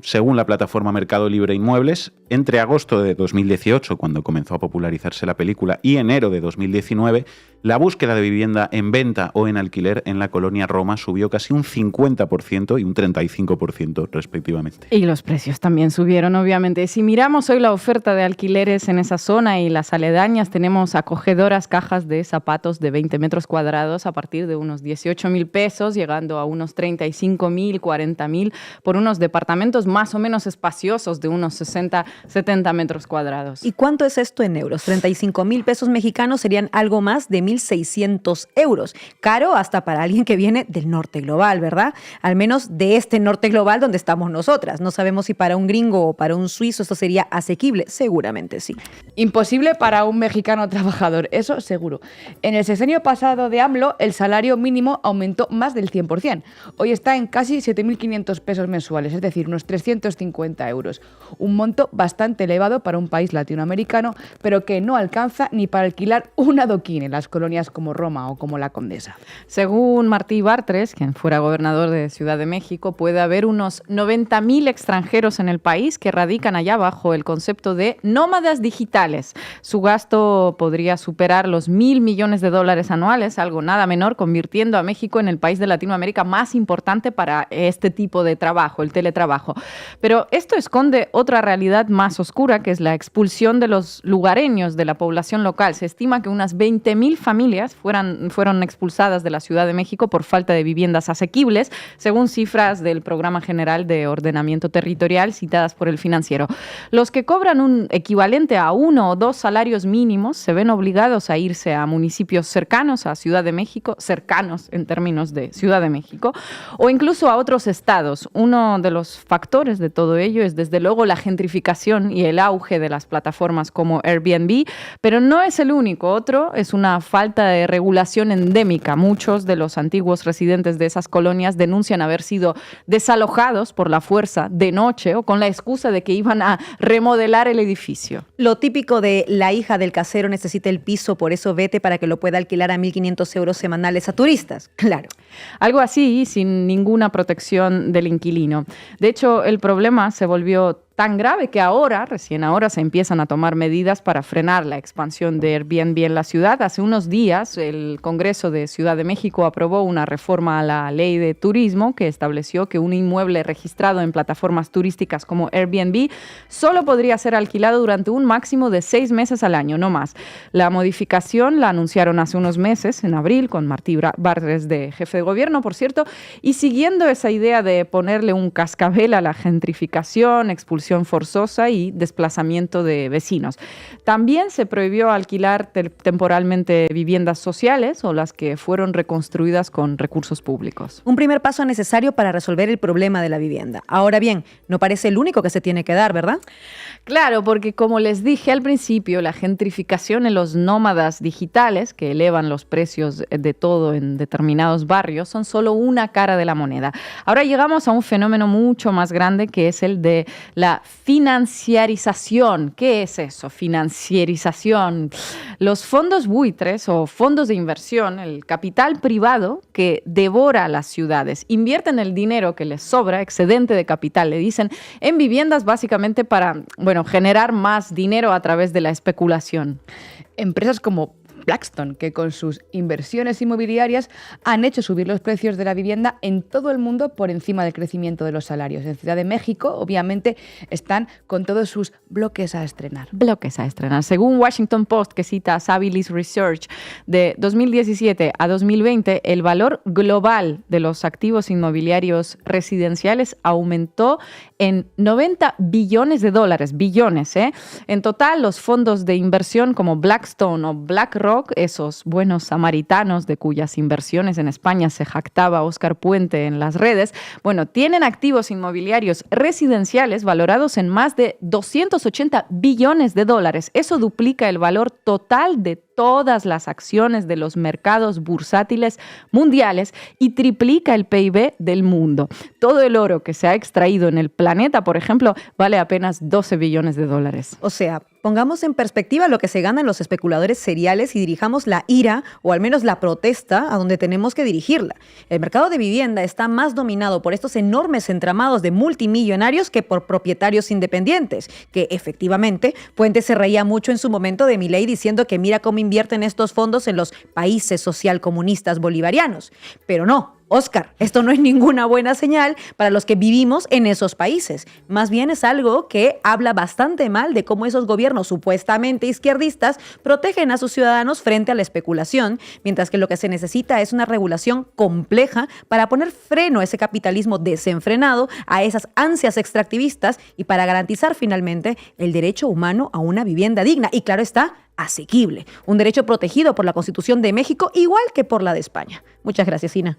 Según la plataforma Mercado Libre Inmuebles, entre agosto de 2018, cuando comenzó a popularizarse la película, y enero de 2019, la búsqueda de vivienda en venta o en alquiler en la colonia Roma subió casi un 50% y un 35% respectivamente. Y los precios también subieron, obviamente. Si miramos hoy la oferta de alquileres en esa zona y las aledañas, tenemos acogedoras cajas de zapatos de 20 metros cuadrados a partir de unos 18,000 pesos, llegando a unos 35,000, 40,000, por unos departamentos más o menos espaciosos de unos 60, 70 metros cuadrados. ¿Y cuánto es esto en euros? 35,000 pesos mexicanos serían algo más de 1.600 euros. Caro hasta para alguien que viene del norte global, ¿verdad? Al menos de este norte global donde estamos nosotras. No sabemos si para un gringo o para un suizo esto sería asequible. Seguramente sí. Imposible para un mexicano trabajador, eso seguro. En el sexenio pasado de AMLO, el salario mínimo aumentó más del 100%. Hoy está en casi 7.500 pesos mensuales, es decir, unos 350 euros. Un monto bastante elevado para un país latinoamericano, pero que no alcanza ni para alquilar un adoquín en las colonias como Roma o como la Condesa. Según Martí Bartres, quien fuera gobernador de Ciudad de México, puede haber unos 90,000 extranjeros en el país que radican allá bajo el concepto de nómadas digitales. Su gasto podría superar los $1,000 millones anuales, algo nada menor, convirtiendo a México en el país de Latinoamérica más importante para este tipo de trabajo, el teletrabajo. Pero esto esconde otra realidad más oscura, que es la expulsión de los lugareños de la población local. Se estima que unas 20,000 familias fueron expulsadas de la Ciudad de México por falta de viviendas asequibles, según cifras del Programa General de Ordenamiento Territorial citadas por El Financiero. Los que cobran un equivalente a 1 o 2 salarios mínimos se ven obligados a irse a municipios cercanos a Ciudad de México, cercanos en términos de Ciudad de México, o incluso a otros estados. Uno de los factores de todo ello es desde luego la gentrificación y el auge de las plataformas como Airbnb, pero no es el único. Otro es una falta falta de regulación endémica. Muchos de los antiguos residentes de esas colonias denuncian haber sido desalojados por la fuerza de noche o con la excusa de que iban a remodelar el edificio. Lo típico de la hija del casero necesita el piso, por eso vete para que lo pueda alquilar a 1.500 euros semanales a turistas. Claro. Algo así, sin ninguna protección del inquilino. De hecho, el problema se volvió tan grave que recién ahora, se empiezan a tomar medidas para frenar la expansión de Airbnb en la ciudad. Hace unos días, el Congreso de Ciudad de México aprobó una reforma a la ley de turismo que estableció que un inmueble registrado en plataformas turísticas como Airbnb solo podría ser alquilado durante un máximo de 6 meses al año, no más. La modificación la anunciaron hace unos meses, en abril, con Martí Batres de jefe de gobierno, por cierto, y siguiendo esa idea de ponerle un cascabel a la gentrificación, expulsión forzosa y desplazamiento de vecinos. También se prohibió alquilar temporalmente viviendas sociales o las que fueron reconstruidas con recursos públicos. Un primer paso necesario para resolver el problema de la vivienda. Ahora bien, no parece el único que se tiene que dar, ¿verdad? Claro, porque como les dije al principio, la gentrificación en los nómadas digitales, que elevan los precios de todo en determinados barrios, son solo una cara de la moneda. Ahora llegamos a un fenómeno mucho más grande, que es el de la financiarización. ¿Qué es eso? Financiarización. Los fondos buitres o fondos de inversión, el capital privado que devora las ciudades, invierten el dinero que les sobra, excedente de capital, le dicen, en viviendas básicamente para, generar más dinero a través de la especulación. Empresas como Blackstone, que con sus inversiones inmobiliarias han hecho subir los precios de la vivienda en todo el mundo por encima del crecimiento de los salarios. En Ciudad de México, obviamente, están con todos sus bloques a estrenar. Bloques a estrenar. Según Washington Post, que cita Sabilis Research, de 2017 a 2020, el valor global de los activos inmobiliarios residenciales aumentó en 90 billones de dólares. Billones, ¿eh? En total, los fondos de inversión como Blackstone o BlackRock, esos buenos samaritanos de cuyas inversiones en España se jactaba Óscar Puente en las redes, tienen activos inmobiliarios residenciales valorados en más de 280 billones de dólares. Eso duplica el valor total de todas las acciones de los mercados bursátiles mundiales y triplica el PIB del mundo. Todo el oro que se ha extraído en el planeta, por ejemplo, vale apenas 12 billones de dólares. O sea, pongamos en perspectiva lo que se ganan los especuladores seriales y dirijamos la ira, o al menos la protesta, a donde tenemos que dirigirla. El mercado de vivienda está más dominado por estos enormes entramados de multimillonarios que por propietarios independientes, que efectivamente Puente se reía mucho en su momento de Milei diciendo que mira cómo invierten estos fondos en los países socialcomunistas bolivarianos. Pero no, Óscar, esto no es ninguna buena señal para los que vivimos en esos países. Más bien es algo que habla bastante mal de cómo esos gobiernos supuestamente izquierdistas protegen a sus ciudadanos frente a la especulación, mientras que lo que se necesita es una regulación compleja para poner freno a ese capitalismo desenfrenado, a esas ansias extractivistas y para garantizar finalmente el derecho humano a una vivienda digna. Y claro está, asequible. Un derecho protegido por la Constitución de México, igual que por la de España. Muchas gracias, Ina.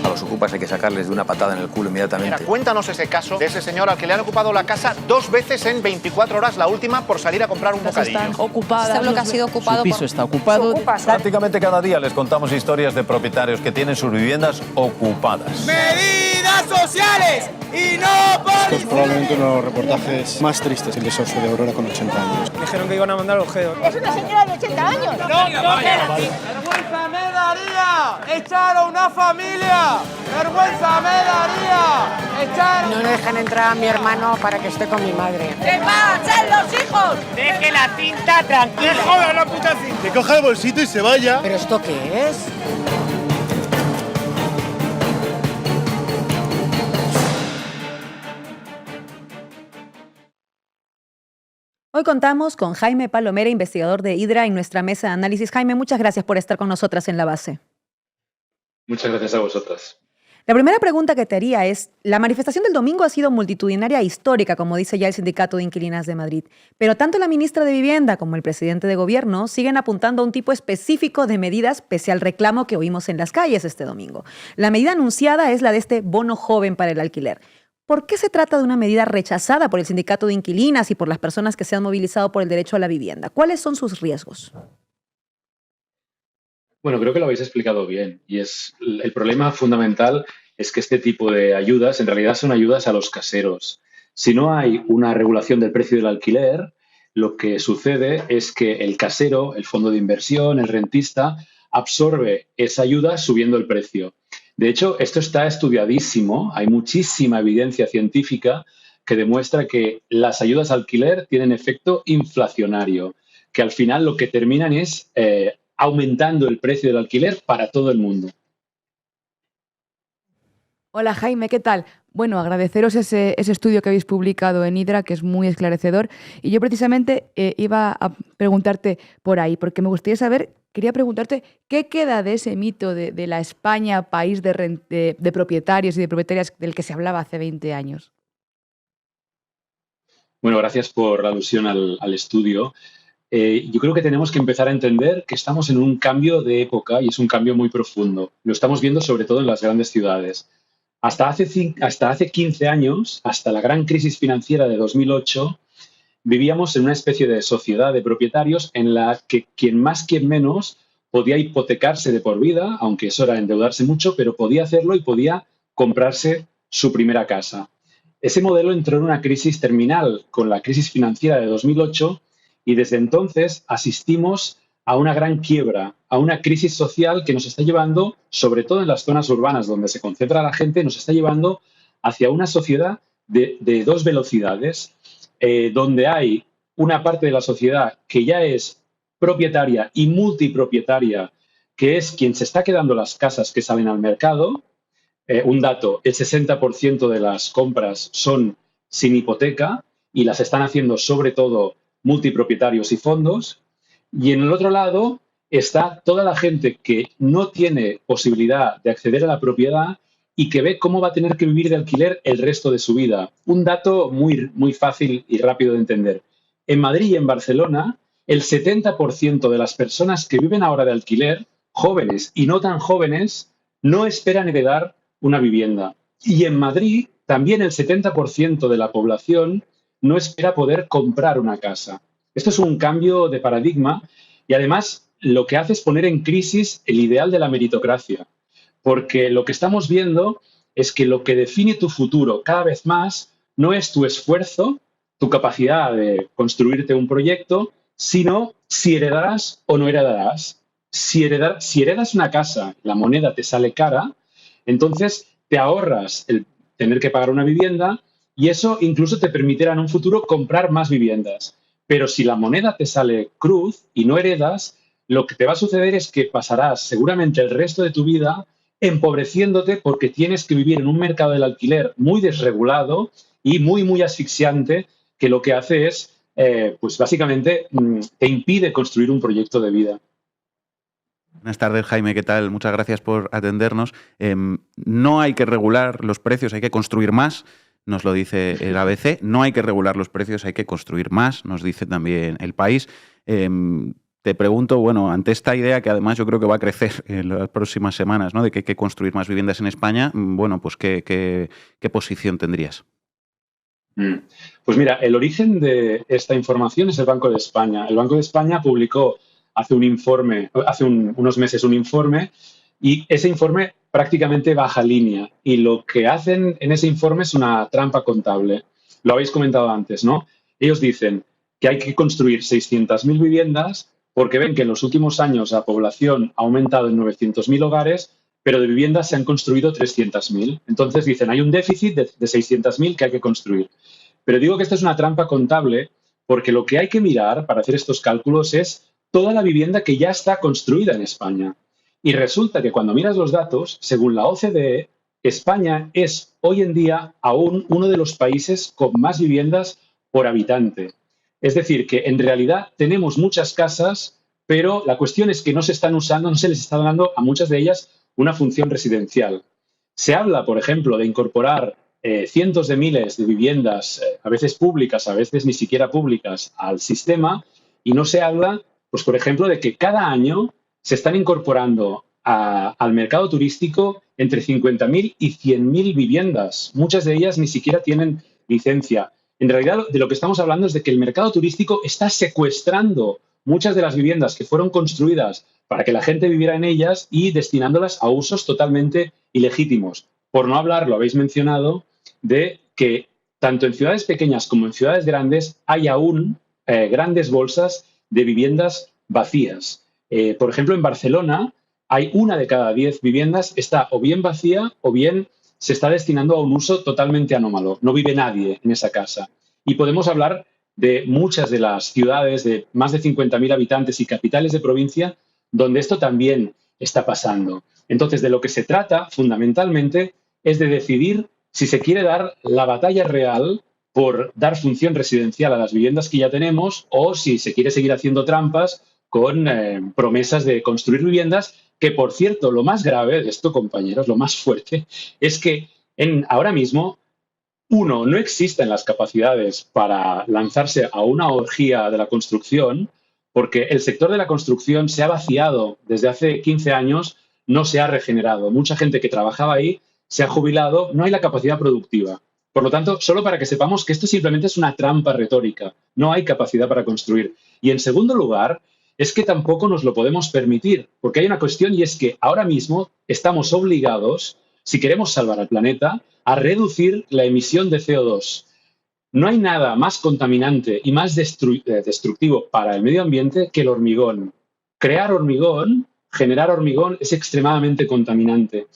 A los ocupas hay que sacarles de una patada en el culo inmediatamente. Mira, cuéntanos ese caso de ese señor al que le han ocupado la casa 2 veces en 24 horas, la última por salir a comprar un bocadillo. Están ocupadas. Este bloque ha sido ocupado. Su piso está ocupado. Prácticamente cada día les contamos historias de propietarios que tienen sus viviendas ocupadas. ¡Medidas sociales y no políticas! Es probablemente uno de los reportajes más tristes, el de Sorso de Aurora con 80 años. Dijeron que iban a mandar objetos. Es una señora de 80 años. ¡Vergüenza me daría echar a una familia! ¡Vergüenza me daría echar! No dejan entrar a mi hermano para que esté con mi madre. ¡Que pasen los hijos! ¡Deje la cinta tranquila! ¡Que joda la puta cinta! Que coja el bolsito y se vaya. ¿Pero esto qué es? Hoy contamos con Jaime Palomera, investigador de Hydra, en nuestra mesa de análisis. Jaime, muchas gracias por estar con nosotras en La Base. Muchas gracias a vosotras. La primera pregunta que te haría es, la manifestación del domingo ha sido multitudinaria e histórica, como dice ya el Sindicato de Inquilinas de Madrid, pero tanto la ministra de Vivienda como el presidente de Gobierno siguen apuntando a un tipo específico de medidas pese al reclamo que oímos en las calles este domingo. La medida anunciada es la de este bono joven para el alquiler. ¿Por qué se trata de una medida rechazada por el Sindicato de Inquilinas y por las personas que se han movilizado por el derecho a la vivienda? ¿Cuáles son sus riesgos? Bueno, creo que lo habéis explicado bien. Y el problema fundamental es que este tipo de ayudas en realidad son ayudas a los caseros. Si no hay una regulación del precio del alquiler, lo que sucede es que el casero, el fondo de inversión, el rentista, absorbe esa ayuda subiendo el precio. De hecho, esto está estudiadísimo. Hay muchísima evidencia científica que demuestra que las ayudas al alquiler tienen efecto inflacionario, que al final lo que terminan es aumentando el precio del alquiler para todo el mundo. Hola Jaime, ¿qué tal? Bueno, agradeceros ese estudio que habéis publicado en Hydra, que es muy esclarecedor. Y yo precisamente iba a preguntarte por ahí, porque me gustaría saber, quería preguntarte, ¿qué queda de ese mito de la España, país de propietarios y de propietarias del que se hablaba hace 20 años? Bueno, gracias por la alusión al estudio. Yo creo que tenemos que empezar a entender que estamos en un cambio de época y es un cambio muy profundo. Lo estamos viendo sobre todo en las grandes ciudades. Hasta hace 15 años, hasta la gran crisis financiera de 2008, vivíamos en una especie de sociedad de propietarios en la que quien más, quien menos, podía hipotecarse de por vida, aunque eso era endeudarse mucho, pero podía hacerlo y podía comprarse su primera casa. Ese modelo entró en una crisis terminal con la crisis financiera de 2008 y desde entonces asistimos a una gran quiebra, a una crisis social que nos está llevando, sobre todo en las zonas urbanas donde se concentra la gente, nos está llevando hacia una sociedad de dos velocidades, donde hay una parte de la sociedad que ya es propietaria y multipropietaria, que es quien se está quedando las casas que salen al mercado. Un dato, el 60% de las compras son sin hipoteca y las están haciendo sobre todo multipropietarios y fondos. Y en el otro lado está toda la gente que no tiene posibilidad de acceder a la propiedad y que ve cómo va a tener que vivir de alquiler el resto de su vida. Un dato muy, muy fácil y rápido de entender. En Madrid y en Barcelona, el 70% de las personas que viven ahora de alquiler, jóvenes y no tan jóvenes, no esperan heredar una vivienda. Y en Madrid, también el 70% de la población no espera poder comprar una casa. Esto es un cambio de paradigma y además lo que hace es poner en crisis el ideal de la meritocracia, porque lo que estamos viendo es que lo que define tu futuro cada vez más no es tu esfuerzo, tu capacidad de construirte un proyecto, sino si heredarás o no heredarás. Si heredas una casa, la moneda te sale cara, entonces te ahorras el tener que pagar una vivienda y eso incluso te permitirá en un futuro comprar más viviendas. Pero si la moneda te sale cruz y no heredas, lo que te va a suceder es que pasarás seguramente el resto de tu vida empobreciéndote porque tienes que vivir en un mercado del alquiler muy desregulado y muy, muy asfixiante, que lo que hace es, pues básicamente, te impide construir un proyecto de vida. Buenas tardes, Jaime, ¿qué tal? Muchas gracias por atendernos. No hay que regular los precios, hay que construir más, nos lo dice el ABC. No hay que regular los precios, hay que construir más, nos dice también El País. Te pregunto, bueno, ante esta idea que además yo creo que va a crecer en las próximas semanas, ¿no?, de que hay que construir más viviendas en España, bueno, pues ¿qué posición tendrías? Pues mira, el origen de esta información es el Banco de España. El Banco de España publicó hace unos meses un informe y ese informe prácticamente baja línea y lo que hacen en ese informe es una trampa contable. Lo habéis comentado antes, ¿no? Ellos dicen que hay que construir 600.000 viviendas porque ven que en los últimos años la población ha aumentado en 900.000 hogares, pero de viviendas se han construido 300.000. Entonces dicen, hay un déficit de 600.000 que hay que construir. Pero digo que esta es una trampa contable porque lo que hay que mirar para hacer estos cálculos es toda la vivienda que ya está construida en España. Y resulta que cuando miras los datos, según la OCDE, España es hoy en día aún uno de los países con más viviendas por habitante. Es decir, que en realidad tenemos muchas casas, pero la cuestión es que no se están usando, no se les está dando a muchas de ellas una función residencial. Se habla, por ejemplo, de incorporar cientos de miles de viviendas, a veces públicas, a veces ni siquiera públicas, al sistema, y no se habla, pues por ejemplo, de que cada año se están incorporando al mercado turístico entre 50.000 y 100.000 viviendas. Muchas de ellas ni siquiera tienen licencia. En realidad, de lo que estamos hablando es de que el mercado turístico está secuestrando muchas de las viviendas que fueron construidas para que la gente viviera en ellas y destinándolas a usos totalmente ilegítimos. Por no hablar, lo habéis mencionado, de que tanto en ciudades pequeñas como en ciudades grandes hay aún grandes bolsas de viviendas vacías. Por ejemplo, en Barcelona hay 1 de cada 10 viviendas está o bien vacía o bien se está destinando a un uso totalmente anómalo. No vive nadie en esa casa. Y podemos hablar de muchas de las ciudades de más de 50.000 habitantes y capitales de provincia donde esto también está pasando. Entonces, de lo que se trata fundamentalmente es de decidir si se quiere dar la batalla real por dar función residencial a las viviendas que ya tenemos o si se quiere seguir haciendo trampas con promesas de construir viviendas, que, por cierto, lo más grave de esto, compañeros, lo más fuerte, es que ahora mismo, uno, no existen las capacidades para lanzarse a una orgía de la construcción, porque el sector de la construcción se ha vaciado desde hace 15 años, no se ha regenerado. Mucha gente que trabajaba ahí se ha jubilado, no hay la capacidad productiva. Por lo tanto, solo para que sepamos que esto simplemente es una trampa retórica, no hay capacidad para construir. Y en segundo lugar, es que tampoco nos lo podemos permitir, porque hay una cuestión y es que ahora mismo estamos obligados, si queremos salvar al planeta, a reducir la emisión de CO2. No hay nada más contaminante y más destructivo para el medio ambiente que el hormigón. Crear hormigón, generar hormigón es extremadamente contaminante.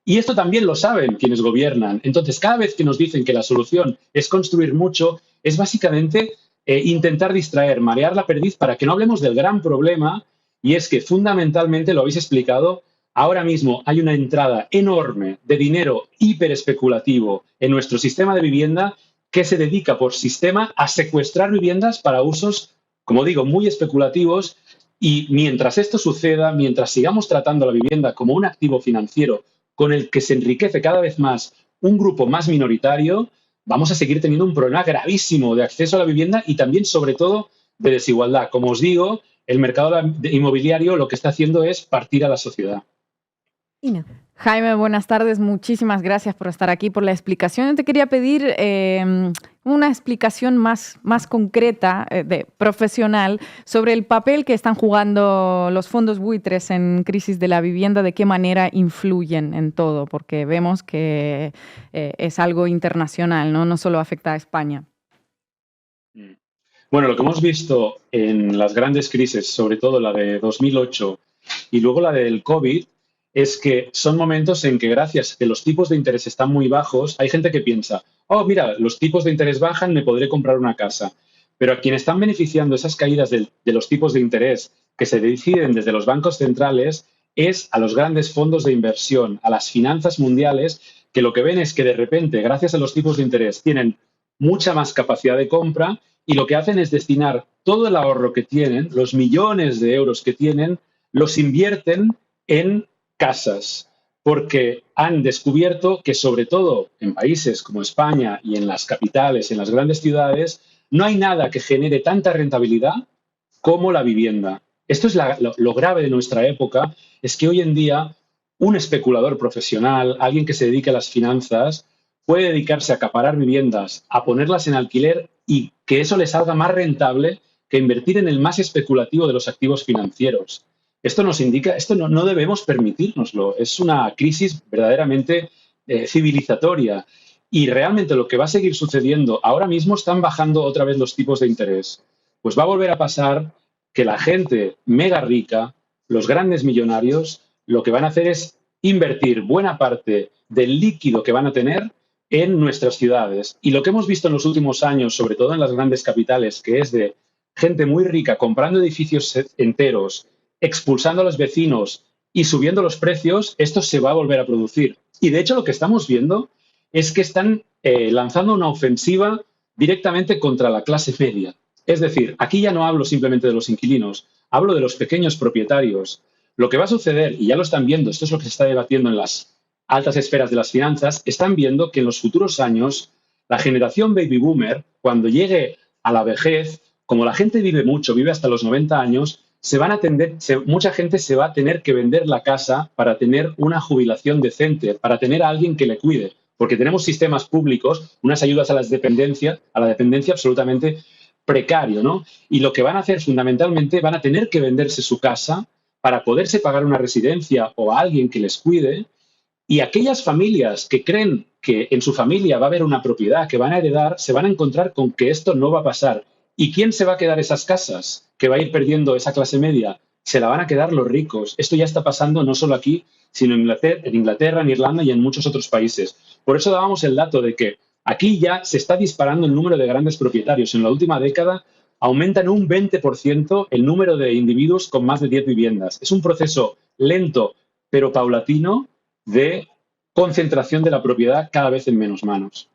Y esto también lo saben quienes gobiernan. Entonces, cada vez que nos dicen que la solución es construir mucho, es básicamente intentar distraer, marear la perdiz para que no hablemos del gran problema, y es que fundamentalmente, lo habéis explicado, ahora mismo hay una entrada enorme de dinero hiperespeculativo en nuestro sistema de vivienda que se dedica por sistema a secuestrar viviendas para usos, como digo, muy especulativos. Y mientras esto suceda, mientras sigamos tratando la vivienda como un activo financiero con el que se enriquece cada vez más un grupo más minoritario, vamos a seguir teniendo un problema gravísimo de acceso a la vivienda y también, sobre todo, de desigualdad. Como os digo, el mercado inmobiliario lo que está haciendo es partir a la sociedad. Jaime, buenas tardes. Muchísimas gracias por estar aquí, por la explicación. Te quería pedir una explicación más concreta, profesional, sobre el papel que están jugando los fondos buitres en crisis de la vivienda, de qué manera influyen en todo, porque vemos que es algo internacional, ¿no? No solo afecta a España. Bueno, lo que hemos visto en las grandes crisis, sobre todo la de 2008 y luego la del COVID, es que son momentos en que, gracias a que los tipos de interés están muy bajos, hay gente que piensa, oh, mira, los tipos de interés bajan, me podré comprar una casa. Pero a quienes están beneficiando esas caídas de los tipos de interés que se deciden desde los bancos centrales es a los grandes fondos de inversión, a las finanzas mundiales, que lo que ven es que de repente, gracias a los tipos de interés, tienen mucha más capacidad de compra y lo que hacen es destinar todo el ahorro que tienen, los millones de euros que tienen, los invierten en casas, porque han descubierto que, sobre todo en países como España y en las capitales, en las grandes ciudades, no hay nada que genere tanta rentabilidad como la vivienda. Esto es lo grave de nuestra época, es que hoy en día un especulador profesional, alguien que se dedique a las finanzas, puede dedicarse a acaparar viviendas, a ponerlas en alquiler y que eso le salga más rentable que invertir en el más especulativo de los activos financieros. Esto nos indica, esto no debemos permitírnoslo. Es una crisis verdaderamente civilizatoria. Y realmente lo que va a seguir sucediendo, ahora mismo están bajando otra vez los tipos de interés. Pues va a volver a pasar que la gente mega rica, los grandes millonarios, lo que van a hacer es invertir buena parte del líquido que van a tener en nuestras ciudades. Y lo que hemos visto en los últimos años, sobre todo en las grandes capitales, que es de gente muy rica comprando edificios enteros, expulsando a los vecinos y subiendo los precios, esto se va a volver a producir. Y de hecho lo que estamos viendo es que están lanzando una ofensiva directamente contra la clase media. Es decir, aquí ya no hablo simplemente de los inquilinos, hablo de los pequeños propietarios. Lo que va a suceder, y ya lo están viendo, esto es lo que se está debatiendo en las altas esferas de las finanzas, están viendo que en los futuros años la generación baby boomer, cuando llegue a la vejez, como la gente vive mucho, vive hasta los 90 años, mucha gente se va a tener que vender la casa para tener una jubilación decente, para tener a alguien que le cuide, porque tenemos sistemas públicos, unas ayudas a la dependencia absolutamente precario, ¿no? Y lo que van a hacer fundamentalmente, van a tener que venderse su casa para poderse pagar una residencia o a alguien que les cuide. Y aquellas familias que creen que en su familia va a haber una propiedad que van a heredar, se van a encontrar con que esto no va a pasar. ¿Y quién se va a quedar esas casas? Que va a ir perdiendo esa clase media. Se la van a quedar los ricos. Esto ya está pasando no solo aquí, sino en Inglaterra, en Irlanda y en muchos otros países. Por eso dábamos el dato de que aquí ya se está disparando el número de grandes propietarios. En la última década aumenta en un 20% el número de individuos con más de 10 viviendas. Es un proceso lento pero paulatino de concentración de la propiedad cada vez en menos manos.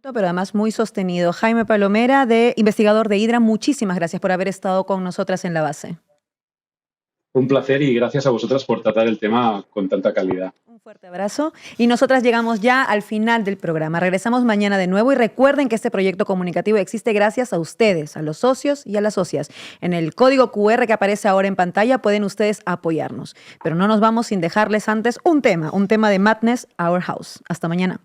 Pero además muy sostenido. Jaime Palomera, investigador de Hidra, muchísimas gracias por haber estado con nosotras en La Base. Un placer y gracias a vosotras por tratar el tema con tanta calidad. Un fuerte abrazo. Y nosotras llegamos ya al final del programa. Regresamos mañana de nuevo y recuerden que este proyecto comunicativo existe gracias a ustedes, a los socios y a las socias. En el código QR que aparece ahora en pantalla pueden ustedes apoyarnos. Pero no nos vamos sin dejarles antes un tema de Madness, Our House. Hasta mañana.